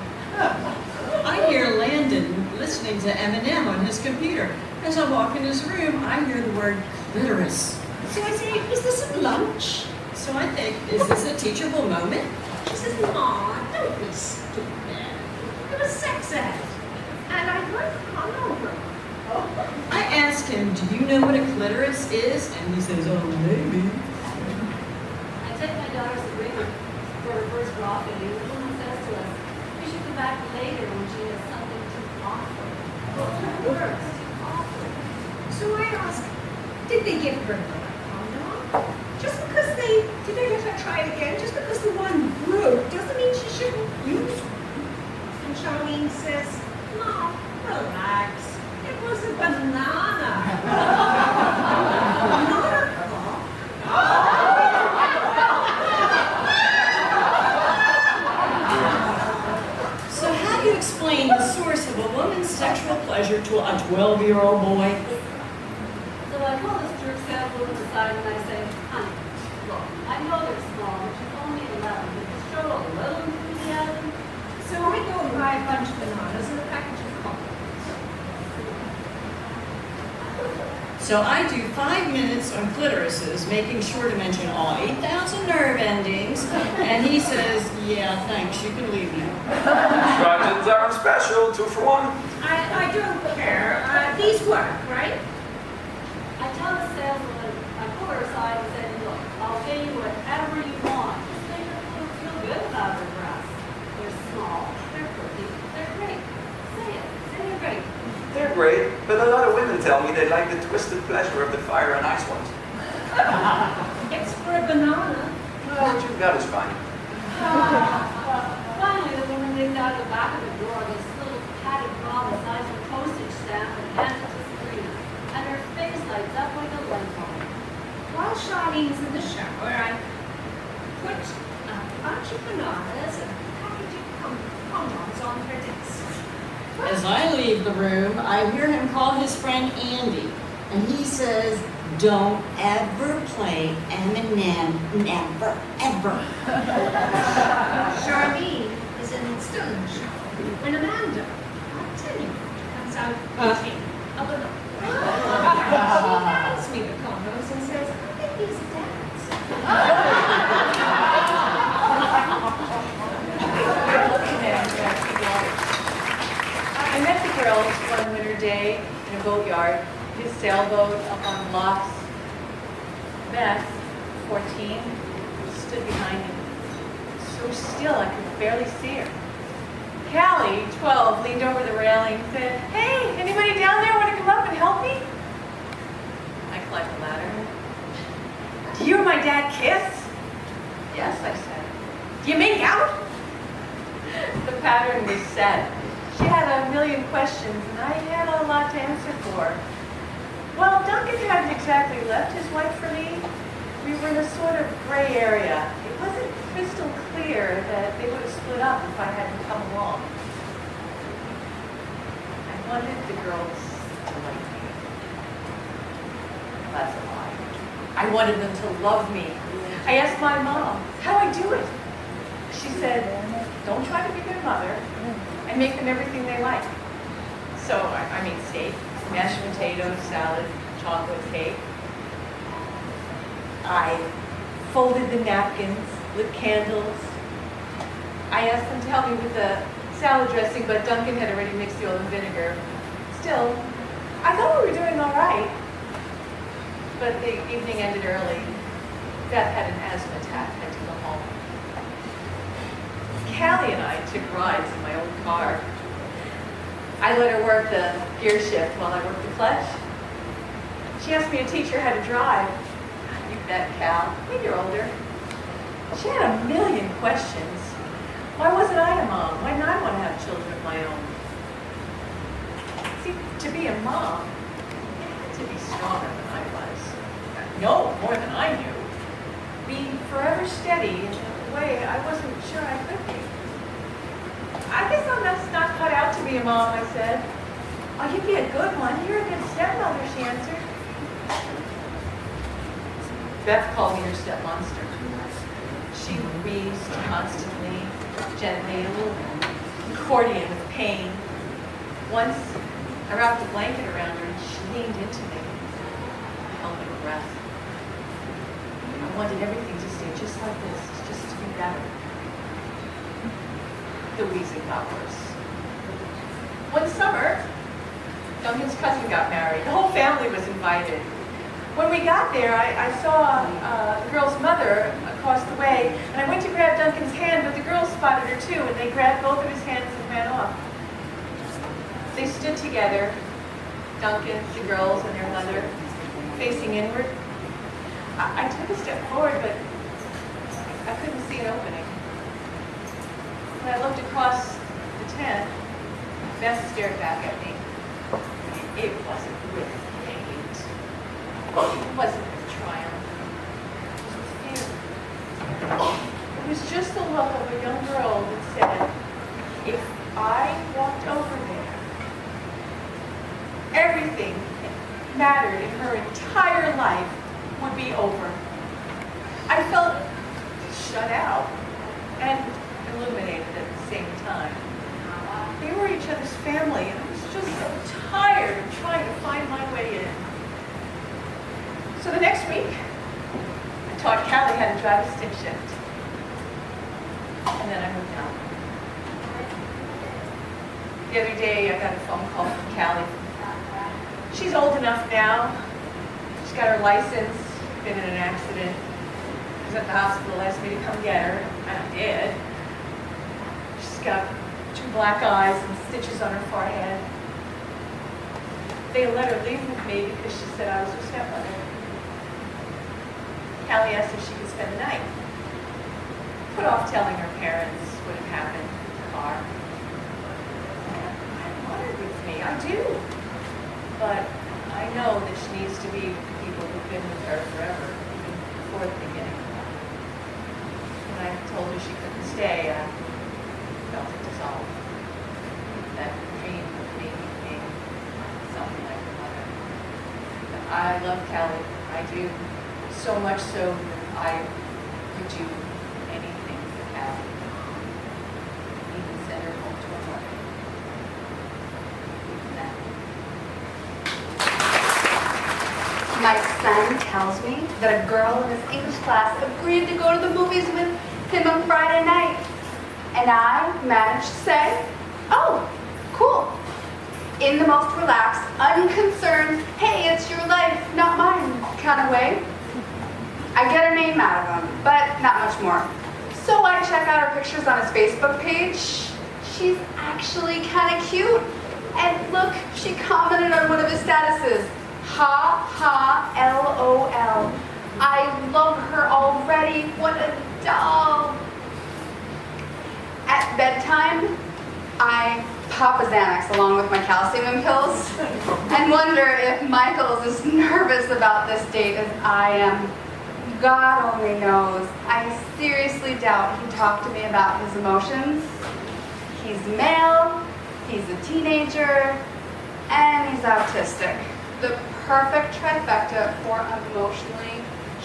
I hear Landon listening to Eminem on his computer. As I walk in his room, I hear the word clitoris. So I say, is this at lunch? So I think, is this a teachable moment? She says, Mom, don't be stupid. It was sex ed. And I heard the condom broke. I asked him, do you know what a clitoris is? And he says, oh, maybe. I took my daughter Sabrina for her first bra fitting. The woman says to us, we should come back later when she has something to offer. Words to offer. So I ask, did they give her another condom? Just because did they let her try it again? Just because the one broke doesn't mean she shouldn't use one. And Charlene says, Mom, relax. It was a banana. aside and I say, honey, look, I know they're small, but she's only 11, but just show a little enthusiasm. So I go and buy a bunch of bananas and a package of coffee. So I do 5 minutes on clitorises, making sure to mention all 8,000 nerve endings, and he says, yeah, thanks, you can leave now. Instructions are special, 2 for 1. I don't care. These work, right? I tell the saleswoman, I pull her aside and say, look, I'll pay you whatever you want. Just make her feel good about her breasts. They're small, they're pretty, they're great. Say it, say they're great. They're great, but a lot of women tell me they like the twisted pleasure of the fire and ice ones. It's for a banana. Well, what you've got is fine. Finally, the woman digs out of the back of the drawer this little padded bra the size of a postage stamp and hands it to Sabrina. And her face lights up like a light bulb. While Charlene's in the shower, I put a bunch of bananas and a package of condoms on her desk. As I leave the room, I hear him call his friend Andy, and he says, don't ever play Eminem, never, ever. Charlene is still in the shower when Amanda, I'll tell you, comes out eating a banana. She hands me the condoms and says, I think these dad's. I met the girls one winter day in a boatyard, his sailboat up on blocks. Beth, 14, stood behind him, so still I could barely see her. Callie, 12, leaned over the railing and said, hey, anybody down there want to come up and help me? I climbed the ladder. Do you and my dad kiss? Yes, I said. Do you make out? The pattern was set. She had a million questions, and I had a lot to answer for. Well, Duncan hadn't exactly left his wife for me. We were in a sort of gray area. It wasn't crystal clear that they would have split up if I hadn't come along. I wanted the girls to like me. That's a lie. I wanted them to love me. I asked my mom how I do it. She said, don't try to be their mother and make them everything they like. So, I made steak, mashed potatoes, salad, chocolate cake. I folded the napkins, lit candles. I asked them to help me with the salad dressing, but Duncan had already mixed the oil and vinegar. Still, I thought we were doing all right. But the evening ended early. Beth had an asthma attack, had to go home. Callie and I took rides in my old car. I let her work the gear shift while I worked the clutch. She asked me to teach her how to drive. You bet, Cal. You're older. She had a million questions. Why wasn't I a mom? Why didn't I want to have children of my own? See, to be a mom, you had to be stronger than I was. No, more than I knew. Be forever steady in a way I wasn't sure I could be. I guess I'm not cut out to be a mom, I said. Oh, you'd be a good one. You're a good stepmother, she answered. Beth called me her stepmonster. She wheezed constantly, gently, a little accordion with pain. Once, I wrapped a blanket around her and she leaned into me. I held my breath. I wanted everything to stay just like this, just to be better. The wheezing got worse. One summer, Duncan's cousin got married. The whole family was invited. When we got there, I saw the girl's mother across the way, and I went to grab Duncan's hand, but the girls spotted her too, and they grabbed both of his hands and ran off. They stood together, Duncan, the girls, and their mother, facing inward. I took a step forward, but I couldn't see an opening. When I looked across the tent, Beth stared back at me. It wasn't with hate. It wasn't with triumph. It was with fear. It was just the look of a young girl that said, if I walked over there, everything that mattered in her entire life would be over. I felt shut out and illuminated at the same time. They were each other's family, and I was just so tired of trying to find my way in. So the next week, I taught Callie how to drive a stick shift. And then I moved out. The other day, I got a phone call from Callie. She's old enough now. She's got her license, been in an accident. She was at the hospital, asked me to come get her, and I did. She's got 2 black eyes and stitches on her forehead. They let her leave with me because she said I was her stepmother. Callie asked if she could spend the night. Put off telling her parents what had happened in the car. I want her with me, I do. But I know that she needs to be with the people who've been with her forever, even before the beginning. When I told her she couldn't stay, I felt it dissolve. That dream of being something like her mother. But I love Callie, I do. So much so that I would do anything for Callie. Even send her home to her mother. Even that. My son tells me that a girl in his English class agreed to go to the movies with him on Friday night. And I managed to say, oh, cool. In the most relaxed, unconcerned, hey, it's your life, not mine kind of way. I get her name out of him, but not much more. So I check out her pictures on his Facebook page. She's actually kind of cute. And look, she commented on one of his statuses. Ha, ha, LOL. I love her already. What a doll. At bedtime, I pop a Xanax along with my calcium pills and wonder if Michael is as nervous about this date as I am. God only knows. I seriously doubt he talked to me about his emotions. He's male, he's a teenager, and he's autistic. The perfect trifecta for emotionally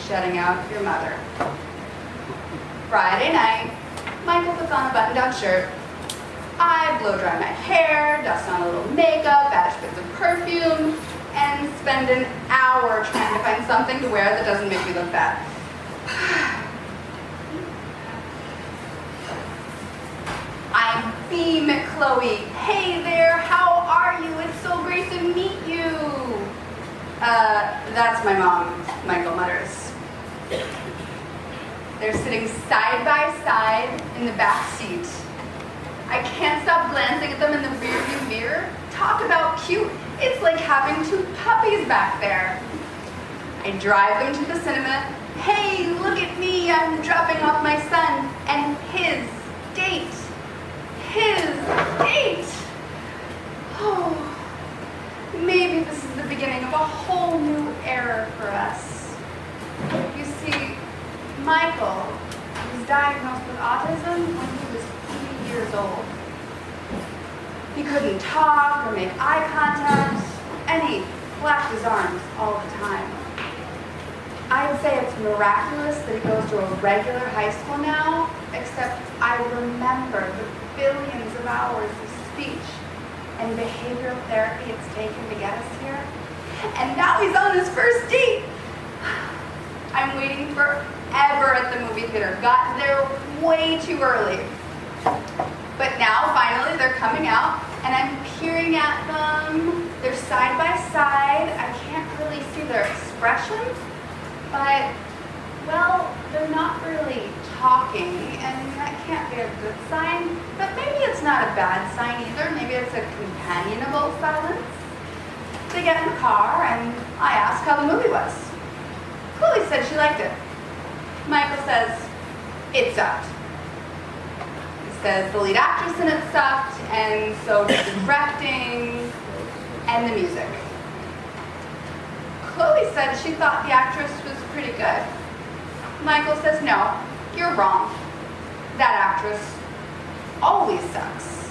shutting out your mother. Friday night, Michael puts on a button-down shirt. I blow dry my hair, dust on a little makeup, add bits of perfume, and spend an hour trying to find something to wear that doesn't make me look bad. I beam at Chloe. Hey there, how are you? It's so great to meet you. That's my mom, Michael mutters. They're sitting side by side in the back seat. I can't stop glancing at them in the rearview mirror. Talk about cute. It's like having 2 puppies back there. I drive them to the cinema. Hey, look at me. I'm dropping off my son and his date. His date. Oh, maybe this is the beginning of a whole new era for us. You see, Michael was diagnosed with autism when he was 3 years old. He couldn't talk or make eye contact, and he flapped his arms all the time. I'd say it's miraculous that he goes to a regular high school now, except I remember the billions of hours of speech and behavioral therapy it's taken to get us here. And now he's on his first date. I'm waiting forever at the movie theater. Got there way too early. But now, finally, they're coming out, and I'm peering at them. They're side by side. I can't really see their expressions, but, well, they're not really talking, and that can't be a good sign. But maybe it's not a bad sign either. Maybe it's a companionable silence. They get in the car, and I ask how the movie was. Chloe said she liked it. Michael says, it sucked. Says the lead actress in it sucked, and so did the directing and the music. Chloe said she thought the actress was pretty good. Michael says, no, you're wrong. That actress always sucks.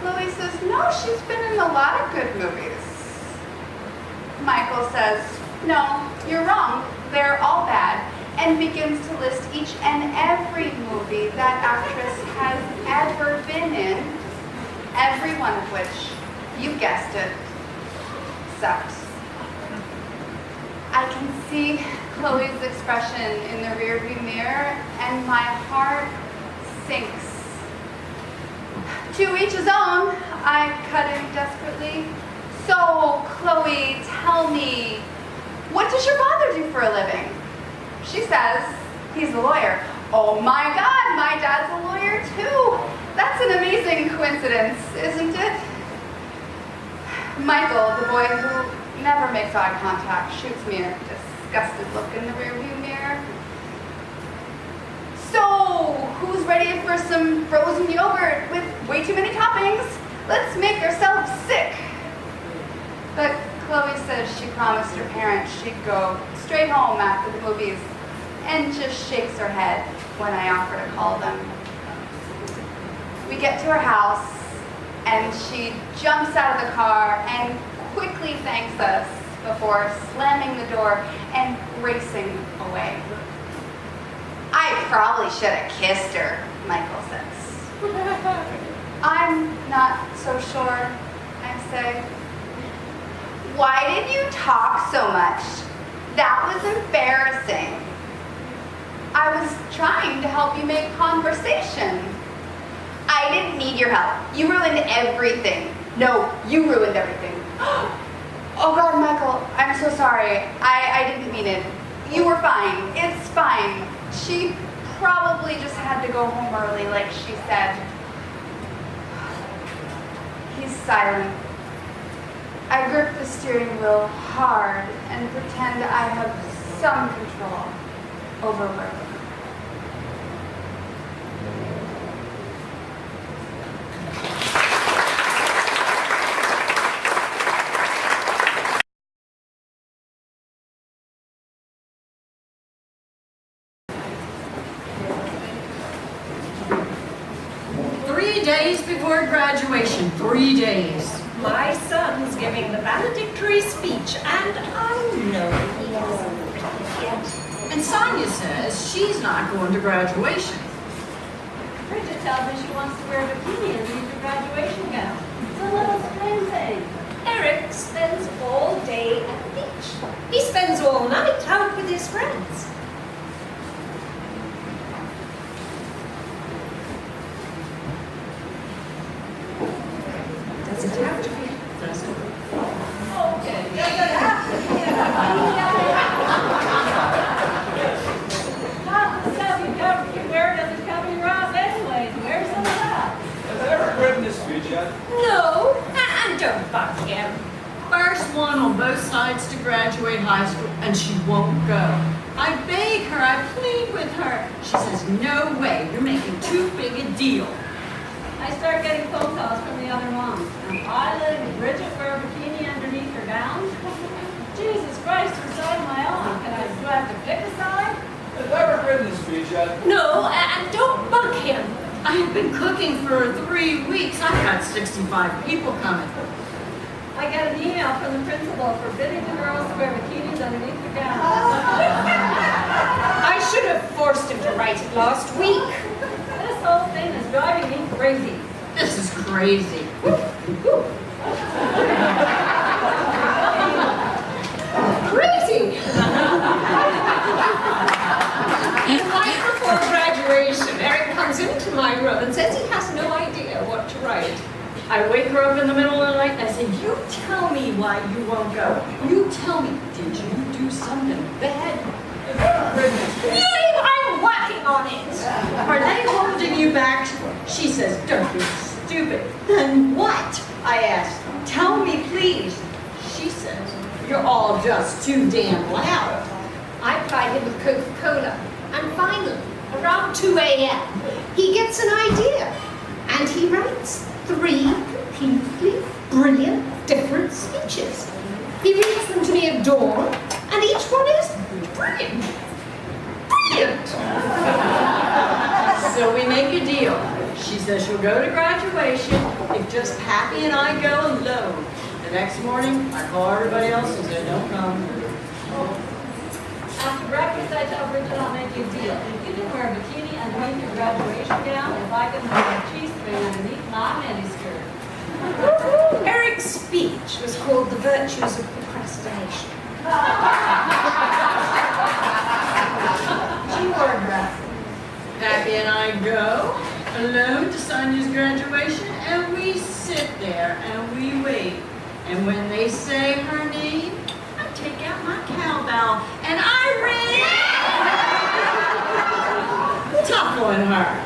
Chloe says, no, she's been in a lot of good movies. Michael says, No, you're wrong. They're all bad. And begins to list each and every movie that actress has ever been in, every one of which, you guessed it, sucks. I can see Chloe's expression in the rearview mirror, and my heart sinks. To each his own, I cut in desperately. So, Chloe, tell me, what does your father do for a living? She says, he's a lawyer. Oh my God, my dad's a lawyer too. That's an amazing coincidence, isn't it? Michael, the boy who never makes eye contact, shoots me a disgusted look in the rearview mirror. So, who's ready for some frozen yogurt with way too many toppings? Let's make ourselves sick. But Chloe says she promised her parents she'd go straight home after the movies, and just shakes her head when I offer to call them. We get to her house, and she jumps out of the car and quickly thanks us before slamming the door and racing away. I probably should have kissed her, Michael says. I'm not so sure, I say. Why did you talk so much? That was embarrassing. I was trying to help you make conversation. I didn't need your help. You ruined everything. No, you ruined everything. Oh God, Michael, I'm so sorry. I didn't mean it. You were fine. It's fine. She probably just had to go home early, like she said. He's silent. I grip the steering wheel hard and pretend I have some control over where we're going. 3 days before graduation, 3 days. My son's giving the valedictory speech, and I know he hasn't written it yet. And Sonia says she's not going to graduation. Bridget tells me she wants to wear a bikini and use her graduation gown. It's a little spring thing. Eric spends all day at the beach. He spends all night out with his friends. Does it have to be? Okay. You wear it as a cover your eyes anyways. Wear some of that. Has that ever written this speech yet? No, and don't bug him. First one on both sides to graduate high school, and she won't go. I beg her, I plead with her. She says, no way, you're making too big a deal. I start getting phone calls from the other moms. And Isla and Bridget wear a bikini underneath her gown. Jesus Christ, whose side am I on? Do I have to pick a side? Has that ever written this speech yet? No, and don't bug him. I have been cooking for 3 weeks. I've got 65 people coming. I get an email from the principal forbidding the girls to wear bikinis underneath their gowns. I should have forced him to write it last week. This whole thing is driving me crazy. This is crazy. Crazy! The night before graduation, Eric comes into my room and says he has no idea what to write. I wake her up in the middle of the night and I say, you tell me why you won't go. You tell me, did you do something bad? Has that ever written this speech? Babe, I'm working on it! Are they holding you back? She says, don't be stupid. Then what? I asked. Tell me, please. She says, you're all just too damn loud. I plied him with Coca-Cola, and finally, around 2 a.m., he gets an idea, and he writes 3 completely brilliant different speeches. He reads them to me at dawn, and each one is brilliant. Brilliant! So we make a deal. She says she'll go to graduation if just Pappy and I go alone. The next morning, I call everybody else and say, don't come. After breakfast, I tell Bridget I'll make you a deal. If you can wear a bikini underneath your graduation gown, if I can wear a cheese string underneath my miniskirt. Eric's speech was called The Virtues of Procrastination. Keyword breath. Pappy and I go alone to Sonia's graduation, and we sit there and we wait. And when they say her name, I take out my cowbell and I ring. Tough on her.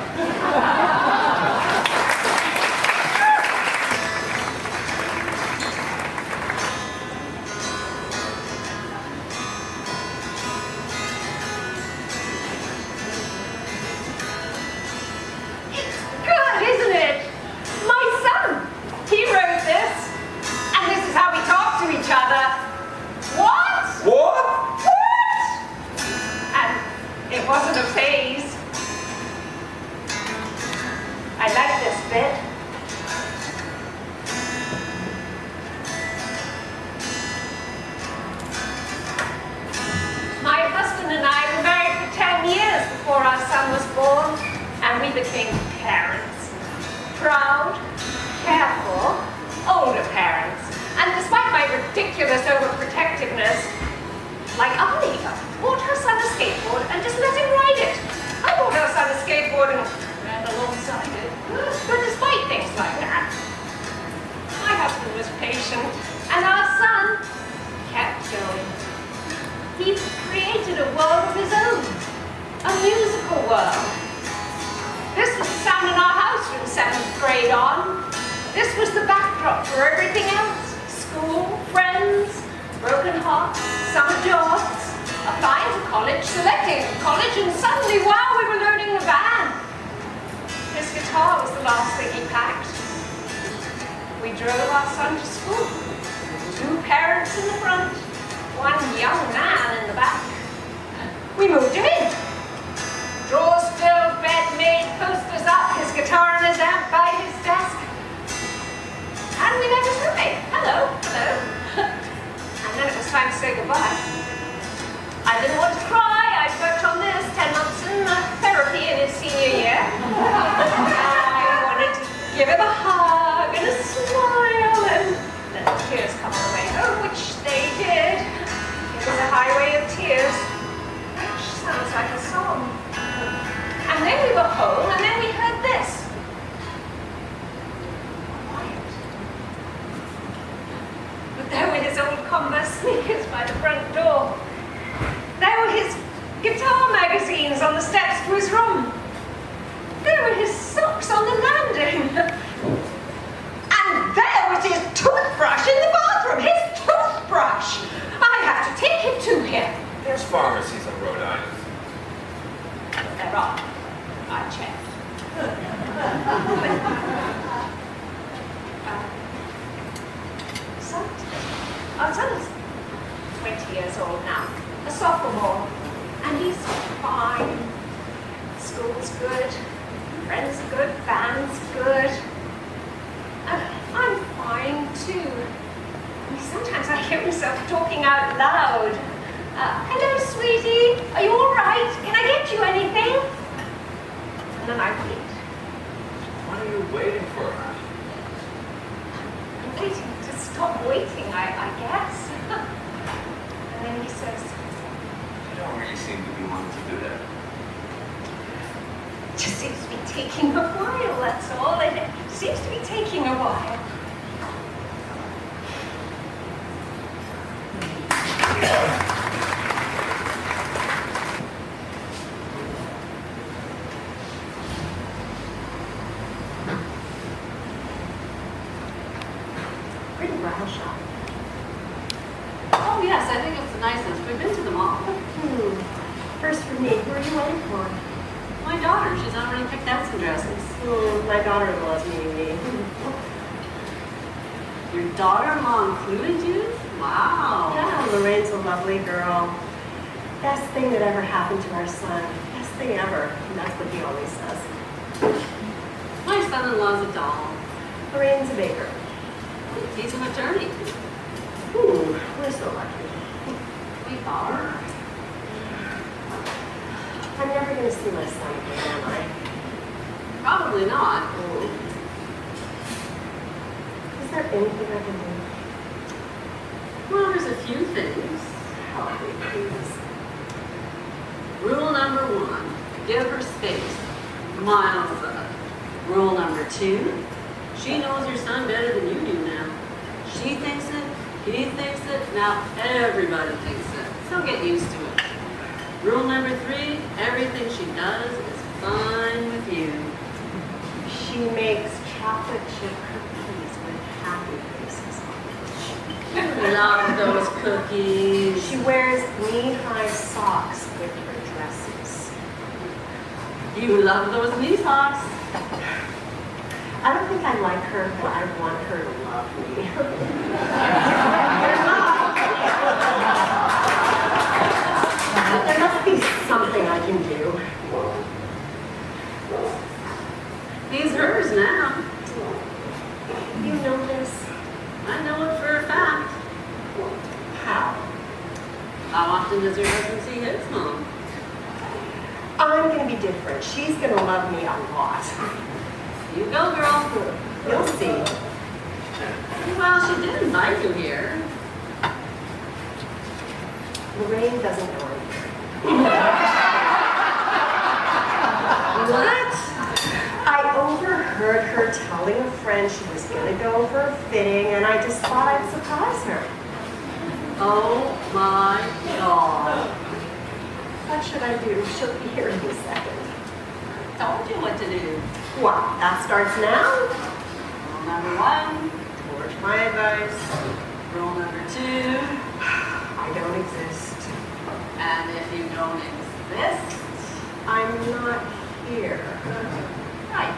Good, isn't it? My son, he wrote this, and this is how we talk to each other. What? What? What? And it wasn't a phase. I like this bit. My husband and I were married for 10 years before our son was born, and we became parents. Proud, careful, older parents. And despite my ridiculous overprotectiveness, like I bought her son a skateboard and just let him ride it. I bought her son a skateboard and ran alongside it. But despite things like that, my husband was patient, and our son kept going. He created a world of his own, a musical world. This was the sound in our house from 7th grade on. This was the backdrop for everything else. School, friends, broken hearts, summer jobs, applying to college, selecting college, and suddenly, wow, we were learning the band. His guitar was the last thing he packed. We drove our son to school. 2 parents in the front, 1 young man in the back. We moved him in. Drawers filled, bed made, posters up, his guitar and his amp by his desk. And we met his roommate. Hello, hello. And then it was time to say goodbye. I didn't want to cry. I'd worked on this 10 months in therapy in his senior year. I wanted to give him a hug and a smile, and then the tears come on the way home, which they did. It was a highway of tears, which sounds like a song. And then we were home, and then we heard this. Quiet. But there were his old Converse sneakers by the front door. There were his guitar magazines on the steps to his room. There were his socks on the landing. And there was his toothbrush in the bathroom. His toothbrush. I have to take him to him. There's pharmacies on Rhode Island. There are. I checked. Our son is 20 years old now, a sophomore, and he's fine. School's good, friends are good, band's good. And I'm fine too. I mean, sometimes I hear myself talking out loud. Hello, sweetie. Are you all right? Can I get you anything? And then I wait. What are you waiting for? I'm waiting to stop waiting, I guess. And then he says, You don't really seem to be wanting to do that. it just seems to be taking a while, that's all. It seems to be taking a while. Pretty bridal shop. Oh yes, I think it's the nicest. We've been to them all. First for me, who are you waiting for? My daughter, she's already picked out some dresses. My daughter-in-law is meeting me. Your daughter-in-law included you? Wow. Yeah, Lorraine's a lovely girl. Best thing that ever happened to our son. Best thing ever. And that's what he always says. My son-in-law's a doll. Lorraine's a baker. He's an attorney. We're so lucky. We are. missing my son again, am I? Probably not. Is there anything I can do? Well, there's a few things. Help me, please. Rule number 1, give her space. Miles up. Rule number 2, she knows your son better than you do now. She thinks it, he thinks it, now everybody thinks it. So get used to it. Rule number 3, everything she does is fine with you. She makes chocolate chip cookies with happy faces on them. Love those cookies. She wears knee-high socks with her dresses. You love those knee socks. I don't think I like her, but I want her to love me. There must be something I can do. He's hers now. You know this? I know it for a fact. How? How often does your husband see his mom? I'm gonna be different. She's gonna love me a lot. You go, girl. You'll see. Well, she did invite you here. Lorraine doesn't know I'm here. What? I overheard her telling a friend she was gonna go for a fitting, and I just thought I'd surprise her. Oh my God. What should I do? She'll be here in a second. Told you what to do. Well, that starts now. Rule number 1, Towards my advice. rule number 2, I don't exist. and if you don't exist, I'm not here. right.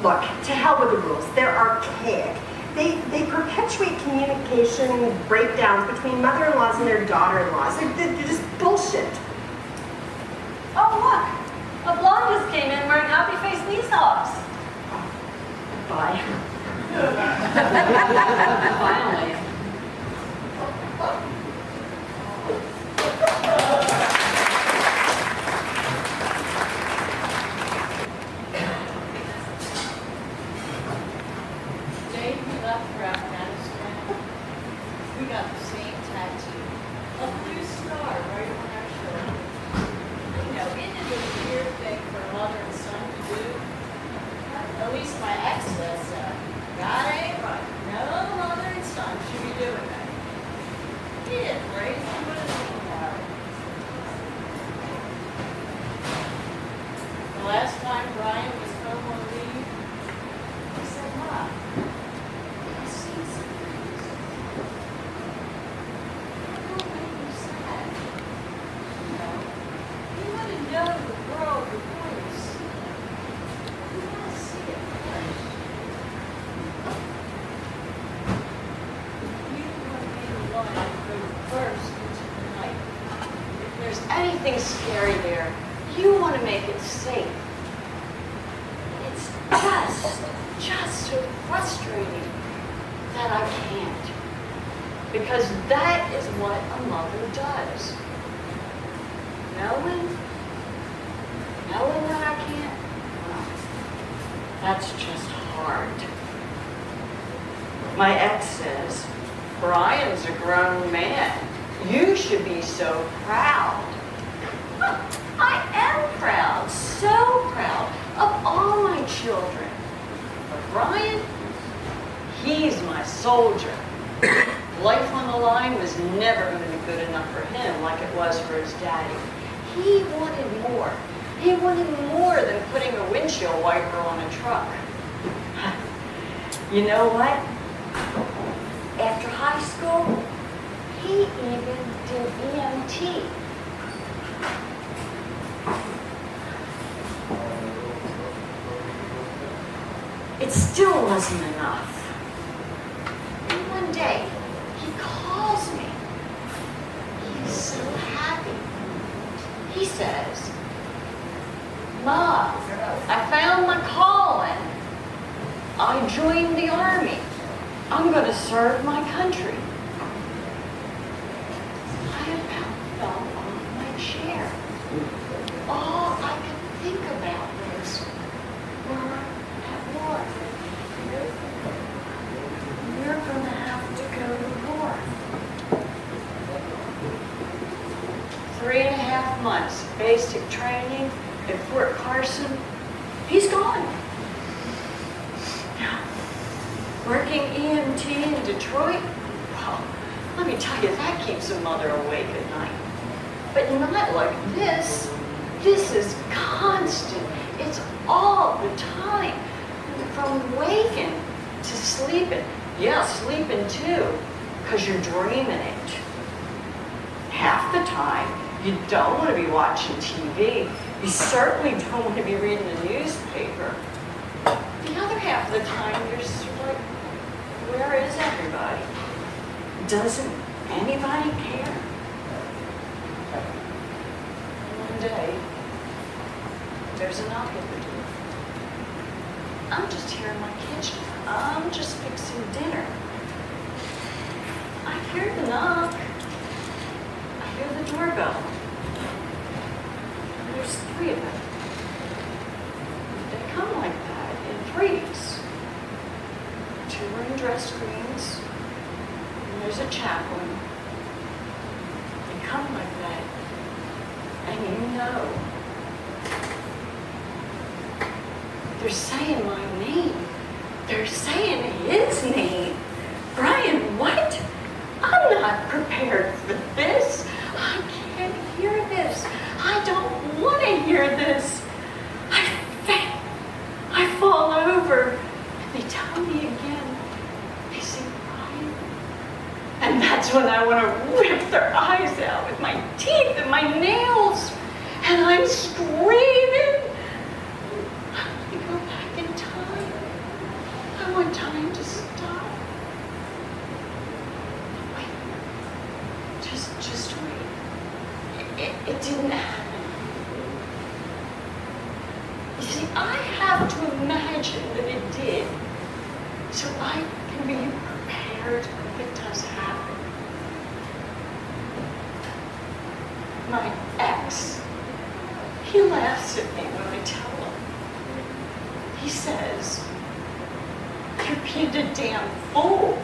Look, to hell with the rules. They're archaic. They perpetuate communication breakdowns between mother-in-laws and their daughter-in-laws. They're just bullshit. Oh, look. A blonde just came in wearing happy face knee socks. Bye. Finally. Day we left for Afghanistan, we got the same tattoo. A blue star right on our shoulder. You know, isn't it a weird thing for a mother and son to do? At least my ex says so. That ain't right. No mother and son should be doing that. He didn't raise him, but it's about it. The last time Brian was home on leave, he said, Mom, I've seen some things. It will make you sad. You know, you want to know the world before you see it. You want to see it first. You want to be the one to go first into the night. If there's anything scary there, you want to make it safe. It's just so frustrating that I can't. Because that is what a mother does. Knowing that I can't, well, that's just hard. My ex says, Brian's a grown man. You should be so proud. I am proud, so proud of all my children. But Brian, he's my soldier. Life on the line was never going to be good enough for him like it was for his daddy. He wanted more. He wanted more than putting a windshield wiper on a truck. You know what? After high school, he even did EMT. It still wasn't enough. And one day, he calls me. He's so happy. He says, Mom, I found my calling. I joined the Army. I'm going to serve my country. I about fell off my chair. all I could think about was, we're at war. We're going to have to go to war. 3.5 months basic training at Fort Carson. He's gone. Now, working EMT in Detroit, well, let me tell you, that keeps a mother awake at night. But not like this. This is constant. It's all the time. From waking to sleeping. Yeah, sleeping too, because you're dreaming it. Half the time, you don't want to be watching TV. You certainly don't want to be reading the newspaper. The other half of the time, you're sort of like, where is everybody? Doesn't anybody care? One day, there's a knock at the door. I'm just here in my kitchen. I'm just fixing dinner. I hear the knock. I hear the doorbell. And there's 3 of them. They come like that in 3s. 2 are in dress greens. And there's a chaplain. They come like that. And you know, they're saying my name. They're saying his name. Brian, what? I'm not prepared for this. I can't hear this. I don't want to hear this. I faint. I fall over. And they tell me again. They say, Brian. And that's when I want to rip their eyes out with my teeth and my nails. And I'm screaming. I want to go back in time. I want time to stop. Wait. Just wait. It didn't happen. You see, I have to imagine that it did. So I can be prepared if it does happen. My ex, he laughs at me when I tell him. He says, you're being a damn fool.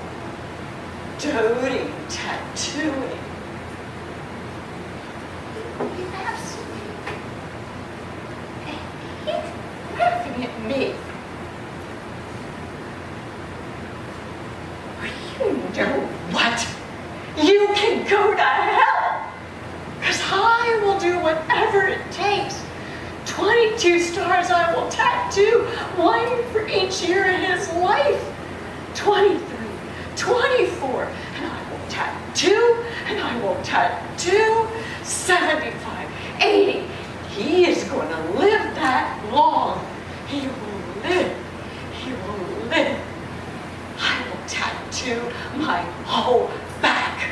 Doting, tattooing. He laughs at me. And he's laughing at me. You know what? You can go to hell. Because I will do whatever it takes. 22 stars I will tattoo, 1 for each year of his life. 23, 24, and I will tattoo, and I will tattoo, 75, 80. He is going to live that long. He will live. He will live. I will tattoo my whole back.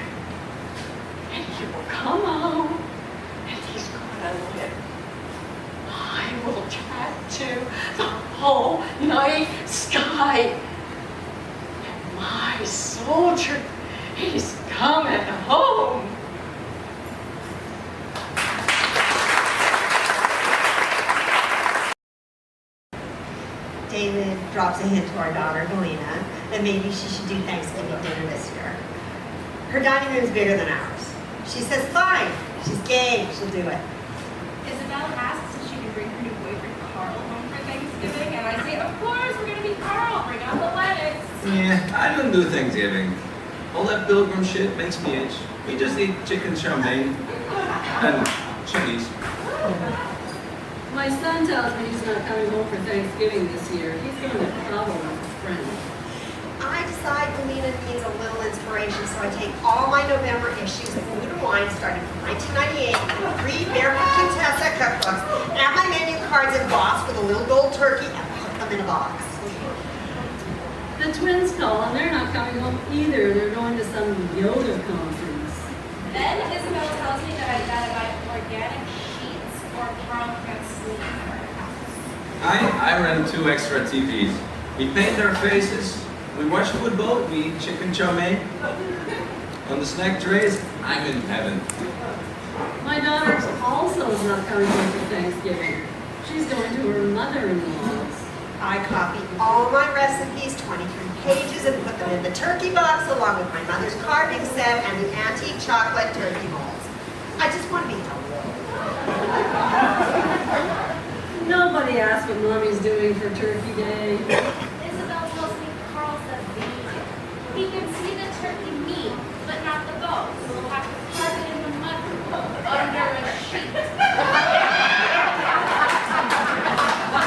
And he will come home, and he's going to live. I will tattoo the whole night sky. And my soldier, he's coming home. David drops a hint to our daughter, Galena, that maybe she should do Thanksgiving dinner this year. Her dining room's bigger than ours. She says, fine, she's game, she'll do it. Isabel asks if she can bring her new boyfriend Carl home for Thanksgiving, and I say, of course, we're going to be Carl, bring out the lettuce. Yeah, I don't do Thanksgiving. All that pilgrim shit makes me itch. We just eat chicken chow mein and chilies. My son tells me he's not coming home for Thanksgiving this year. He's going to Cabo with a friend. I decide Galena needs a little inspiration, so I take all my November issues of Food and Wine, starting from 1998, and 3 Barefoot Contessa cookbooks, add my menu cards embossed with a little gold turkey, and put them in a box. The twins call, and they're not coming home either. They're going to some yoga conference. Then Isabel tells me that I've got to buy organic sheets or Carl can't sleep in our house. I rent 2 extra TVs. We paint our faces. We watch football, we eat chicken chow mein. On the snack trays, I'm in heaven. My daughter's also not coming home for Thanksgiving. She's going to her mother-in-law's. I copied all my recipes, 23 pages, and put them in the turkey box along with my mother's carving set and the antique chocolate turkey molds. I just want to be helpful. Nobody asked what Mommy's doing for Turkey Day. Isabel tells me Carl's a vegan. He can see the turkey meat, but not the bones. So we'll have to carve it in the mud under a sheet.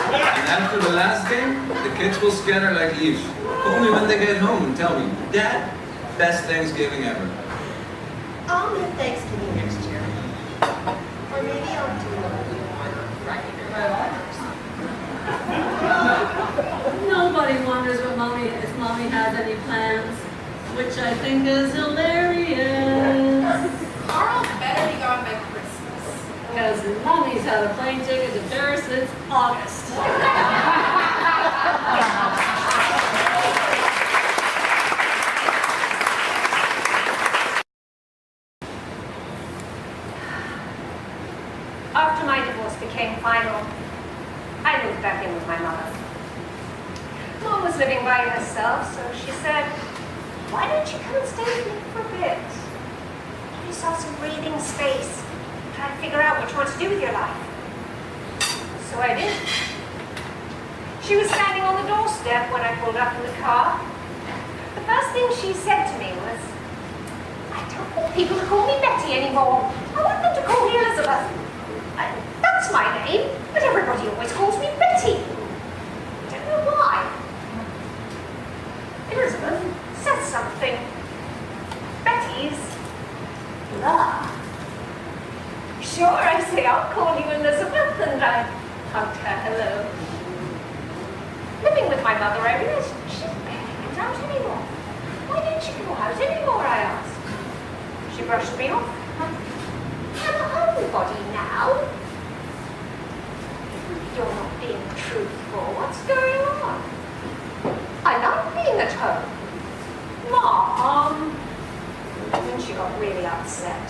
And after the last game, the kids will scatter like leaves. Call me when they get home and tell me, Dad, best Thanksgiving ever. I'll do Thanksgiving next year. Or maybe I'll do one right here. Nobody wonders what if Mommy has any plans, which I think is hilarious. Carl's better be gone by Christmas. Because Mommy's had a plane ticket to Paris since August. After my divorce became final, I moved back in with my mother. Mom was living by herself, so she said, "Why don't you come and stay with me for a bit? Give yourself some breathing space. Try to figure out what you want to do with your life." So I did. She was standing on the doorstep when I pulled up in the car. The first thing she said to me was, "I don't want people to call me Betty anymore. I want them to call me Elizabeth. That's my name, but everybody always calls me Betty. I don't know why." Elizabeth said something. Betty's blah. "Sure," I say, "I'll call you Elizabeth," and I hugged her hello. Living with my mother, I realized she barely goes out anymore. "Why don't you go out anymore?" I asked. She brushed me off. "I'm a homebody now." "You're not being truthful. What's going on?" "I love being at home." "Mom." And she got really upset.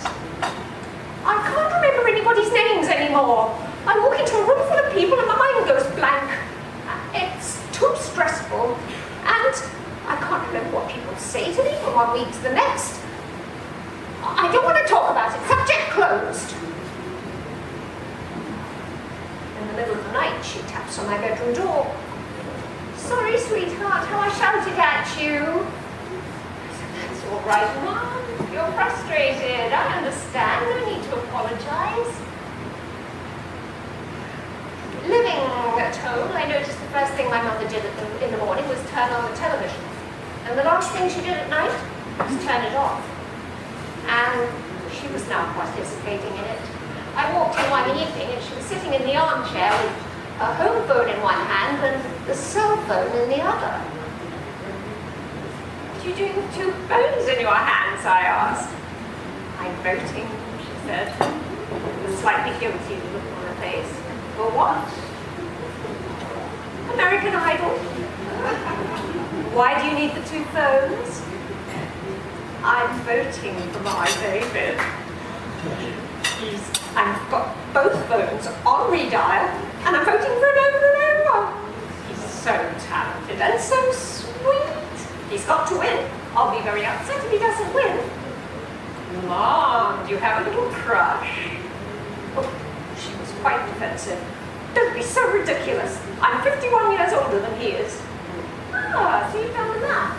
"I can't remember anybody's names anymore. I walk into a room full of people and my mind goes blank. It's too stressful. And I can't remember what people say to me from one week to the next. I don't want to talk about it. Subject closed." In the middle of the night, she taps on my bedroom door. "Sorry, sweetheart, how I shouted at you." I said, "That's all right, Mom. You're frustrated. I understand. No need to apologize." Living at home, I noticed the first thing my mother did in the morning was turn on the television. And the last thing she did at night was turn it off. And she was now participating in it. I walked in one evening and she was sitting in the armchair with a home phone in one hand and the cell phone in the other. "What are you doing with two phones in your hands?" I asked. "I'm voting," she said, with a slightly guilty look on her face. "For what?" "American Idol." "Why do you need the two phones?" "I'm voting for my David. I've got both phones on redial, and I'm voting for him over and over. He's so talented and so sweet. He's got to win. I'll be very upset if he doesn't win." "Mom, do you have a little crush?" Oh, she was quite defensive. "Don't be so ridiculous. I'm 51 years older than he is." "Ah, so you've done the math."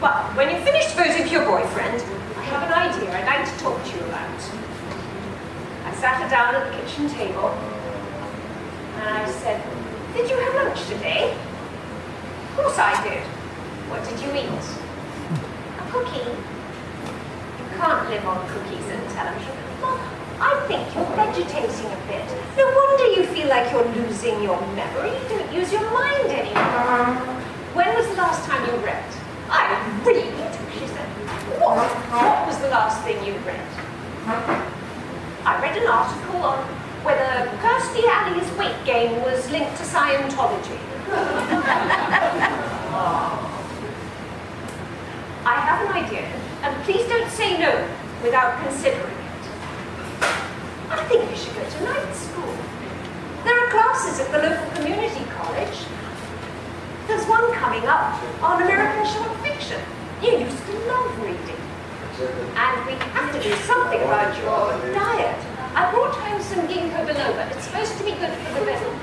"But when you finished voting for your boyfriend, I have an idea I'd like to talk to you about." I sat her down at the kitchen table, and I said, "Did you have lunch today?" "Of course I did." "What did you eat?" "A cookie." "You can't live on cookies and television." "Well, I think you're vegetating a bit. No wonder you feel like you're losing your memory. You don't use your mind anymore." "When was the last time you read?" "I read," she said. What was the last thing you read?" "I read an article on whether Kirstie Alley's weight gain was linked to Scientology." "I have an idea, and please don't say no without considering it. think you should go to night school. There are classes at the local community college. There's one coming up on American short fiction. You used to love reading. And we have to do something about your diet. I brought home some ginkgo biloba. It's supposed to be good for the memory.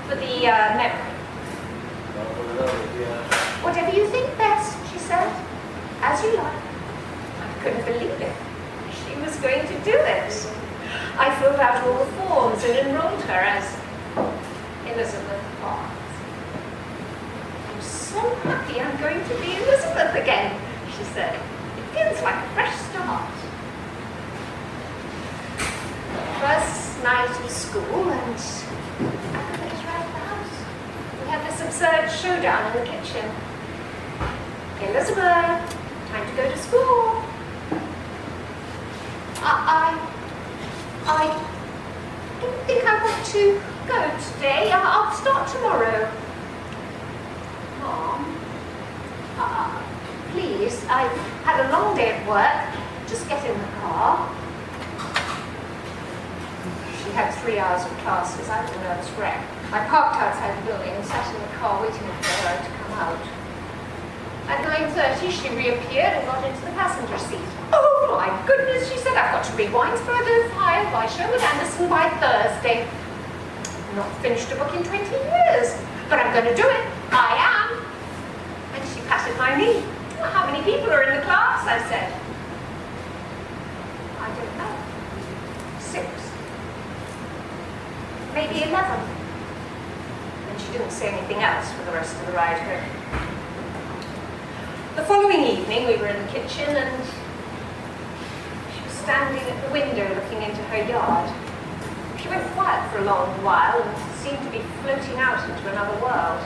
Whatever you think best, she said. As you like. I couldn't believe it. She was going to do it. I filled out all the forms and enrolled her as Elizabeth Barnes. I'm so happy I'm going to be Elizabeth again, she said. It feels like a fresh start. First night of school, and I couldn't get her out of the house. We had this absurd showdown in the kitchen. Elizabeth, time to go to school. I don't think I want to go today. I'll start tomorrow. Mom, please, I've had a long day at work. Just get in the car. She had 3 hours of classes. I was a nervous wreck. I parked outside the building and sat in the car waiting for her to come out. At 9:30, she reappeared and got into the passenger seat. Oh my goodness, she said, I've got to read Weinsberg Fire by Sherwood Anderson by Thursday. Not finished a book in 20 years, but I'm going to do it. I am. And she patted my knee. How many people are in the class? I said. I don't know. 6. Maybe 11. And she didn't say anything else for the rest of the ride home. The following evening, we were in the kitchen and she was standing at the window looking into her yard. She went quiet for a long while and seemed to be floating out into another world.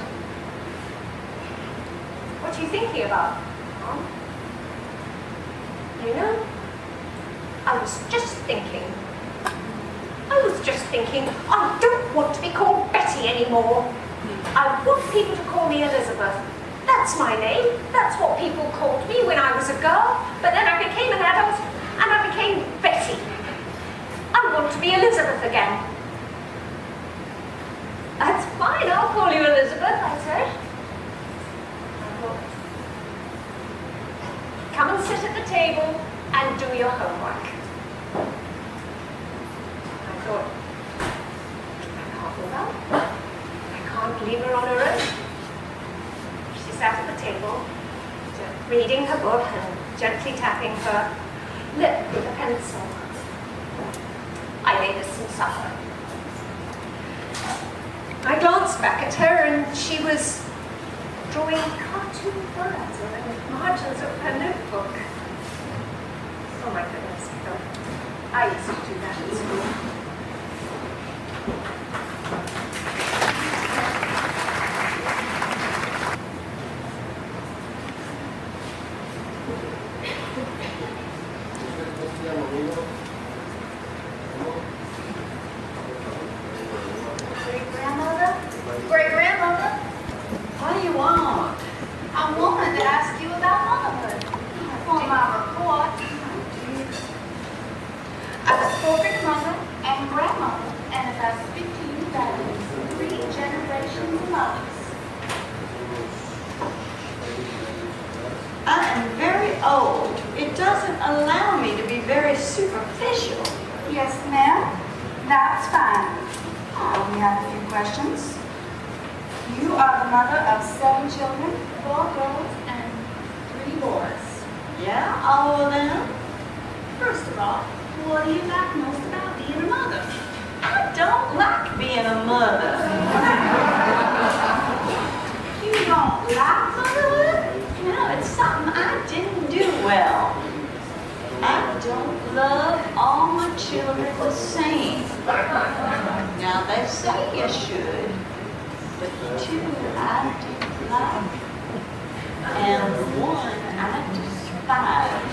What are you thinking about, Mom? You know, I was just thinking, I don't want to be called Betty anymore. I want people to call me Elizabeth. That's my name. That's what people called me when I was a girl. But then I became an adult and I became Betty. I want to be Elizabeth again. That's fine, I'll call you Elizabeth, I said. I thought, come and sit at the table and do your homework. I thought, I can't do that. I can't leave her on her own. She sat at the table, reading her book and gently tapping her lip with a pencil. I made us some supper. I glanced back at her and she was drawing cartoon birds on the margins of her notebook. Oh my goodness, I used to do that in school. Great-grandmother? What do you want? I wanted to ask you about motherhood. For my report, I was perfect mother and grandmother, and as I speak to you, that is 3 generations of mothers. I am very old. It doesn't allow me to be very superficial. Yes, ma'am. That's fine. We have a few questions. You are the mother of 7 children, 4 girls and 3 boys. Yeah, all of them? First of all, what do you like most about being a mother? I don't like being a mother. You don't like motherhood? No, it's something I didn't do well. I don't love all my children the same. Now they say you should, but 2 I didn't like, and 1 I despised.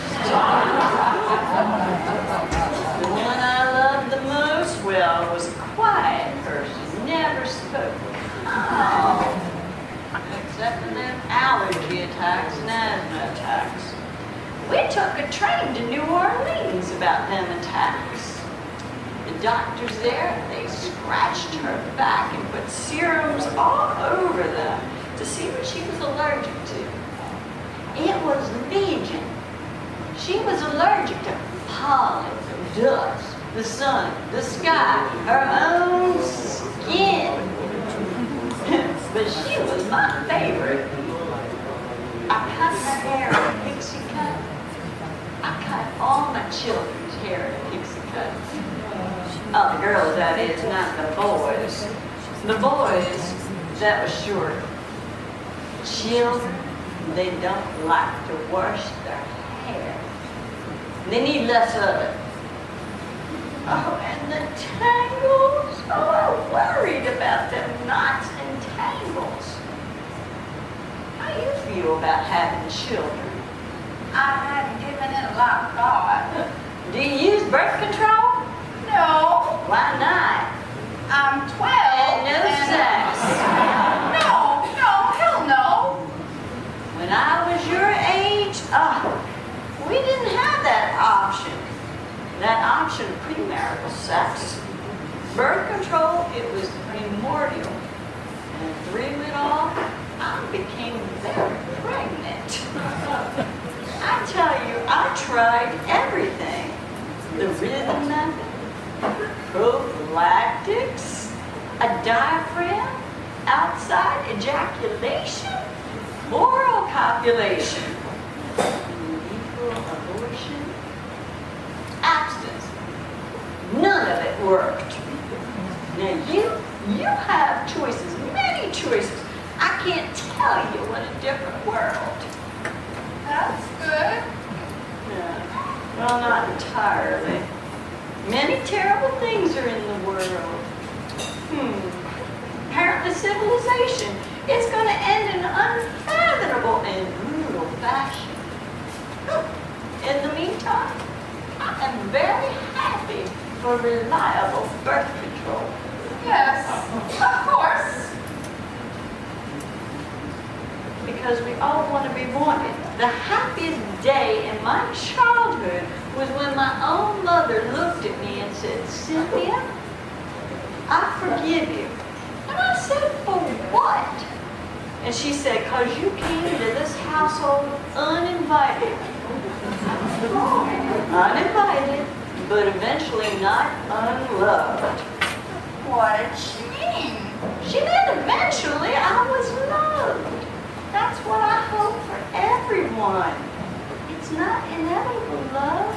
The one I loved the most, well, was a quiet person, never spoke. Oh, except for them allergy attacks and asthma attacks. We took a train to New Orleans about them attacks. The doctors there, and they scratched her back and put serums all over them to see what she was allergic to. It was legion. She was allergic to pollen, dust, the sun, the sky, her own skin. But she was my favorite. I cut her hair in a pixie cut. I cut all my children's hair in a pixie cut. Oh, the girls, that is, not the boys. The boys, that was short. Children, they don't like to wash their hair. They need less of it. Oh, and the tangles. Oh, I worried about them knots and tangles. How do you feel about having children? I hadn't given it a lot of thought. Do you use birth control? No, Why not? I'm 12. And no sex. No, hell no. When I was your age, we didn't have that option. That option of premarital sex. Birth control, it was primordial. And through it all, I became very pregnant. I tell you, I tried everything. The rhythm method, prophylactics, a diaphragm, outside ejaculation, oral copulation, lethal abortion, abstinence. None of it worked. Now you have choices, many choices. I can't tell you what a different world. That's good. No, well, not entirely. Many terrible things are in the world. Apparently civilization is going to end in unfathomable and brutal fashion. In the meantime, I am very happy for reliable birth control. Yes, of course. Because we all want to be wanted. The happiest day in my childhood was when my own mother looked at me and said, "Cynthia, I forgive you." And I said, "For what?" And she said, "'Cause you came to this household uninvited." Uninvited, but eventually not unloved. What did she mean? She meant eventually I was loved. That's what I hope for everyone. It's not inevitable love.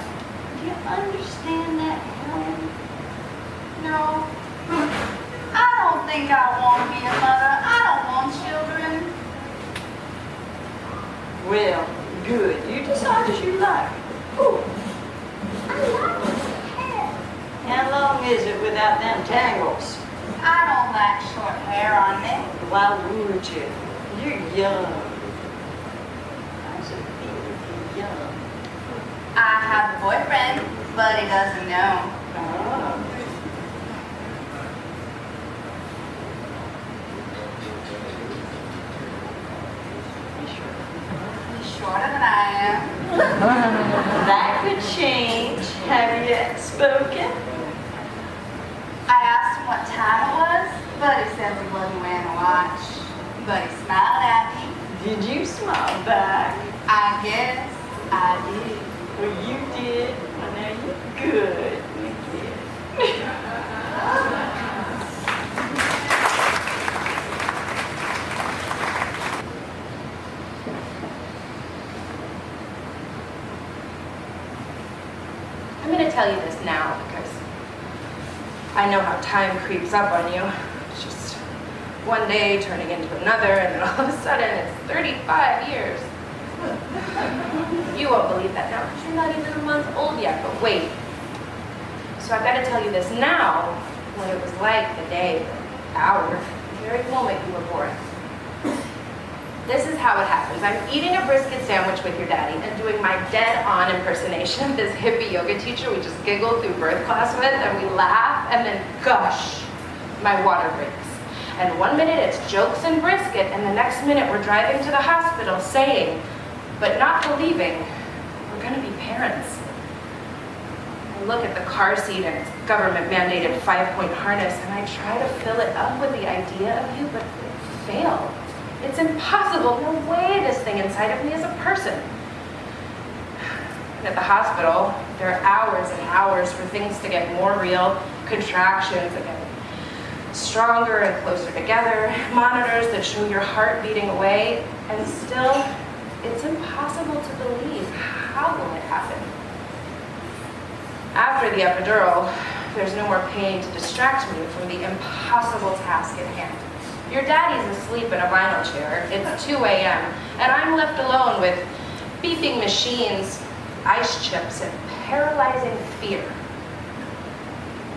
Do you understand that, Helen? No. I don't think I want to be a mother. I don't want children. Well, good. You decide as you like. Ooh, I like this hair. How long is it without them tangles? I don't like short hair on me. Why would you? You're young. I said, beautiful young. I have a boyfriend, but he doesn't know. Oh. He's shorter than I am. That could change. Have you yet spoken? I asked him what time it was, but he said he wasn't wearing a watch. But he smiled at me. Did you smile back? I guess I did. Well, you did. Well, now you're good. You did. I'm going to tell you this now because I know how time creeps up on you. It's just one day turning into another, and then all of a sudden it's 35 years. You won't believe that now because you're not even a month old yet, but wait. So I've got to tell you this now, what it was like the day, the hour, the very moment you were born. This is how it happens. I'm eating a brisket sandwich with your daddy and doing my dead-on impersonation of this hippie yoga teacher we just giggled through birth class with, and we laugh, and then gosh, my water breaks. And 1 minute it's jokes and brisket, and the next minute we're driving to the hospital saying, but not believing, we're gonna be parents. I look at the car seat and its government-mandated 5-point harness, and I try to fill it up with the idea of you, but it failed. It's impossible. No way this thing inside of me is a person. And at the hospital, there are hours and hours for things to get more real, contractions that get stronger and closer together, monitors that show your heart beating away, and still, it's impossible to believe. How will it happen? After the epidural, there's no more pain to distract me from the impossible task at hand. Your daddy's asleep in a vinyl chair. It's 2 a.m., and I'm left alone with beeping machines, ice chips, and paralyzing fear.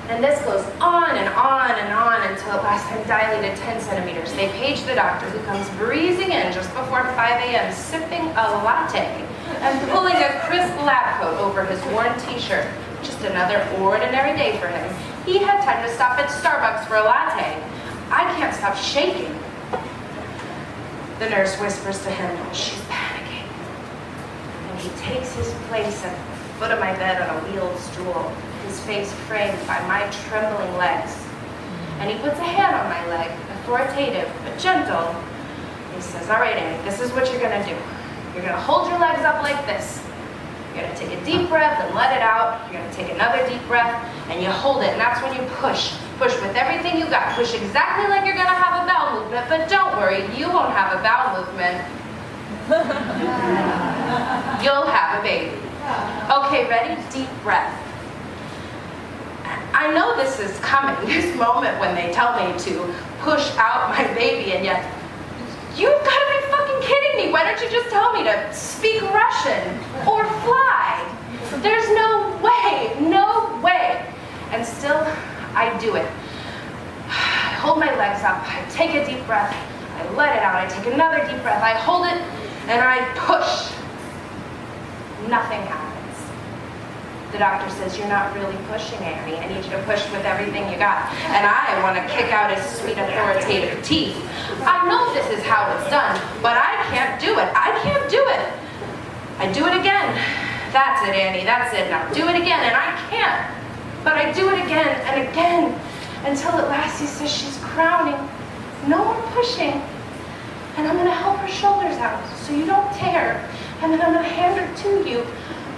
And this goes on and on and on until at last I'm dilated 10 centimeters. They page the doctor, who comes breezing in just before 5 a.m., sipping a latte and pulling a crisp lab coat over his worn t-shirt. Just another ordinary day for him. He had time to stop at Starbucks for a latte. I can't stop shaking. The nurse whispers to him, she's panicking. And he takes his place at the foot of my bed on a wheeled stool, his face framed by my trembling legs. And he puts a hand on my leg, authoritative but gentle. He says, all right, Annie, this is what you're gonna do. You're gonna hold your legs up like this. You're gonna take a deep breath and let it out. You're gonna take another deep breath and you hold it, and that's when you push. Push with everything you got. Push exactly like you're gonna have a bowel movement, but don't worry, you won't have a bowel movement. You'll have a baby. Okay, ready? Deep breath. I know this is coming, this moment when they tell me to push out my baby, and yet, you've got to be fucking kidding me. Why don't you just tell me to speak Russian or fly? There's no way, no way. And still, I do it. I hold my legs up, I take a deep breath, I let it out, I take another deep breath, I hold it, and I push. Nothing happens. The doctor says, you're not really pushing, Annie. I need you to push with everything you got. And I want to kick out his sweet authoritative teeth. I know this is how it's done, but I can't do it. I can't do it. I do it again. That's it, Annie, that's it. Now do it again, and I can't. But I do it again and again, until at last he says she's crowning. No more pushing. And I'm gonna help her shoulders out so you don't tear. And then I'm gonna hand her to you,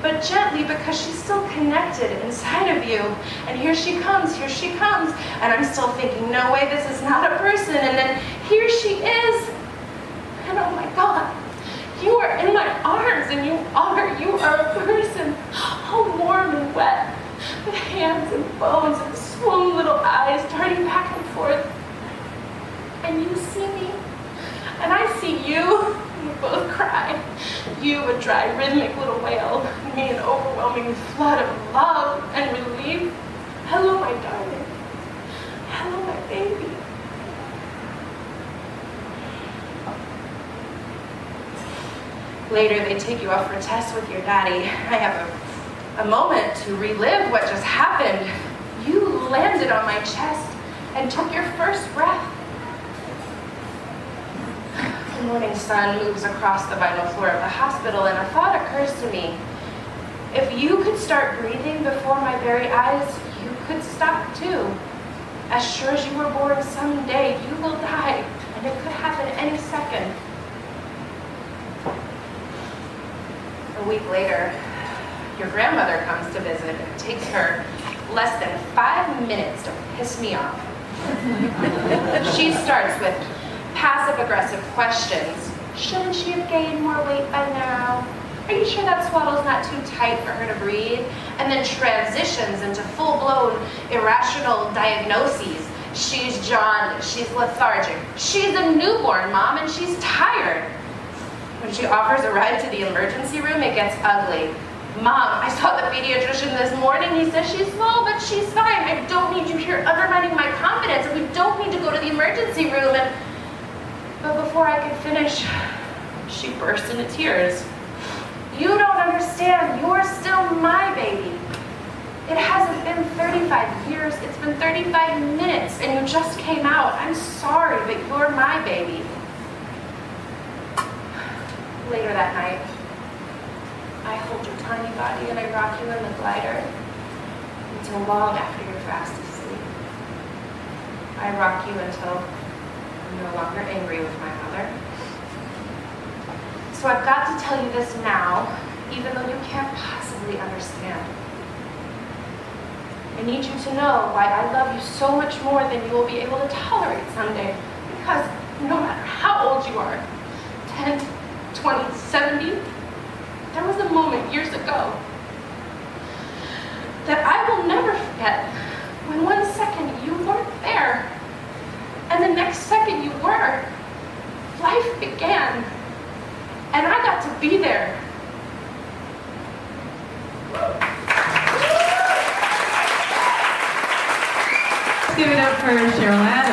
but gently, because she's still connected inside of you. And here she comes, and I'm still thinking, no way, this is not a person. And then here she is, and oh my God, you are in my arms, and you are a person, all warm and wet, with hands and bones and swollen little eyes darting back and forth. And you see me, and I see you. We both cry. You, a dry, rhythmic little wail. Me, an overwhelming flood of love and relief. Hello, my darling. Hello, my baby. Later, they take you off for tests with your daddy. I have a moment to relive what just happened. You landed on my chest and took your first breath. The morning sun moves across the vinyl floor of the hospital, and a thought occurs to me. If you could start breathing before my very eyes, you could stop too. As sure as you were born, someday you will die, and it could happen any second. A week later, your grandmother comes to visit. It takes her less than 5 minutes to piss me off. She starts with passive-aggressive questions. Shouldn't she have gained more weight by now? Are you sure that swaddle's not too tight for her to breathe? And then transitions into full-blown irrational diagnoses. She's jaundiced, she's lethargic, she's a newborn, Mom, and she's tired. When she offers a ride to the emergency room, it gets ugly. Mom, I saw the pediatrician this morning. He says she's small, but she's fine. I don't need you here undermining my confidence, and we don't need to go to the emergency room. But before I could finish, she burst into tears. You don't understand. You're still my baby. It hasn't been 35 years. It's been 35 minutes, and you just came out. I'm sorry, but you're my baby. Later that night, I hold your tiny body and I rock you in the glider. until long after you're fast asleep. I rock you until I'm no longer angry with my mother. So I've got to tell you this now, even though you can't possibly understand. I need you to know why I love you so much more than you will be able to tolerate someday. Because no matter how old you are, 10, 20, 70, there was a moment years ago that I will never forget when 1 second you weren't there and the next second you were. Life began and I got to be there. Let's give it up for Cheryl Adams.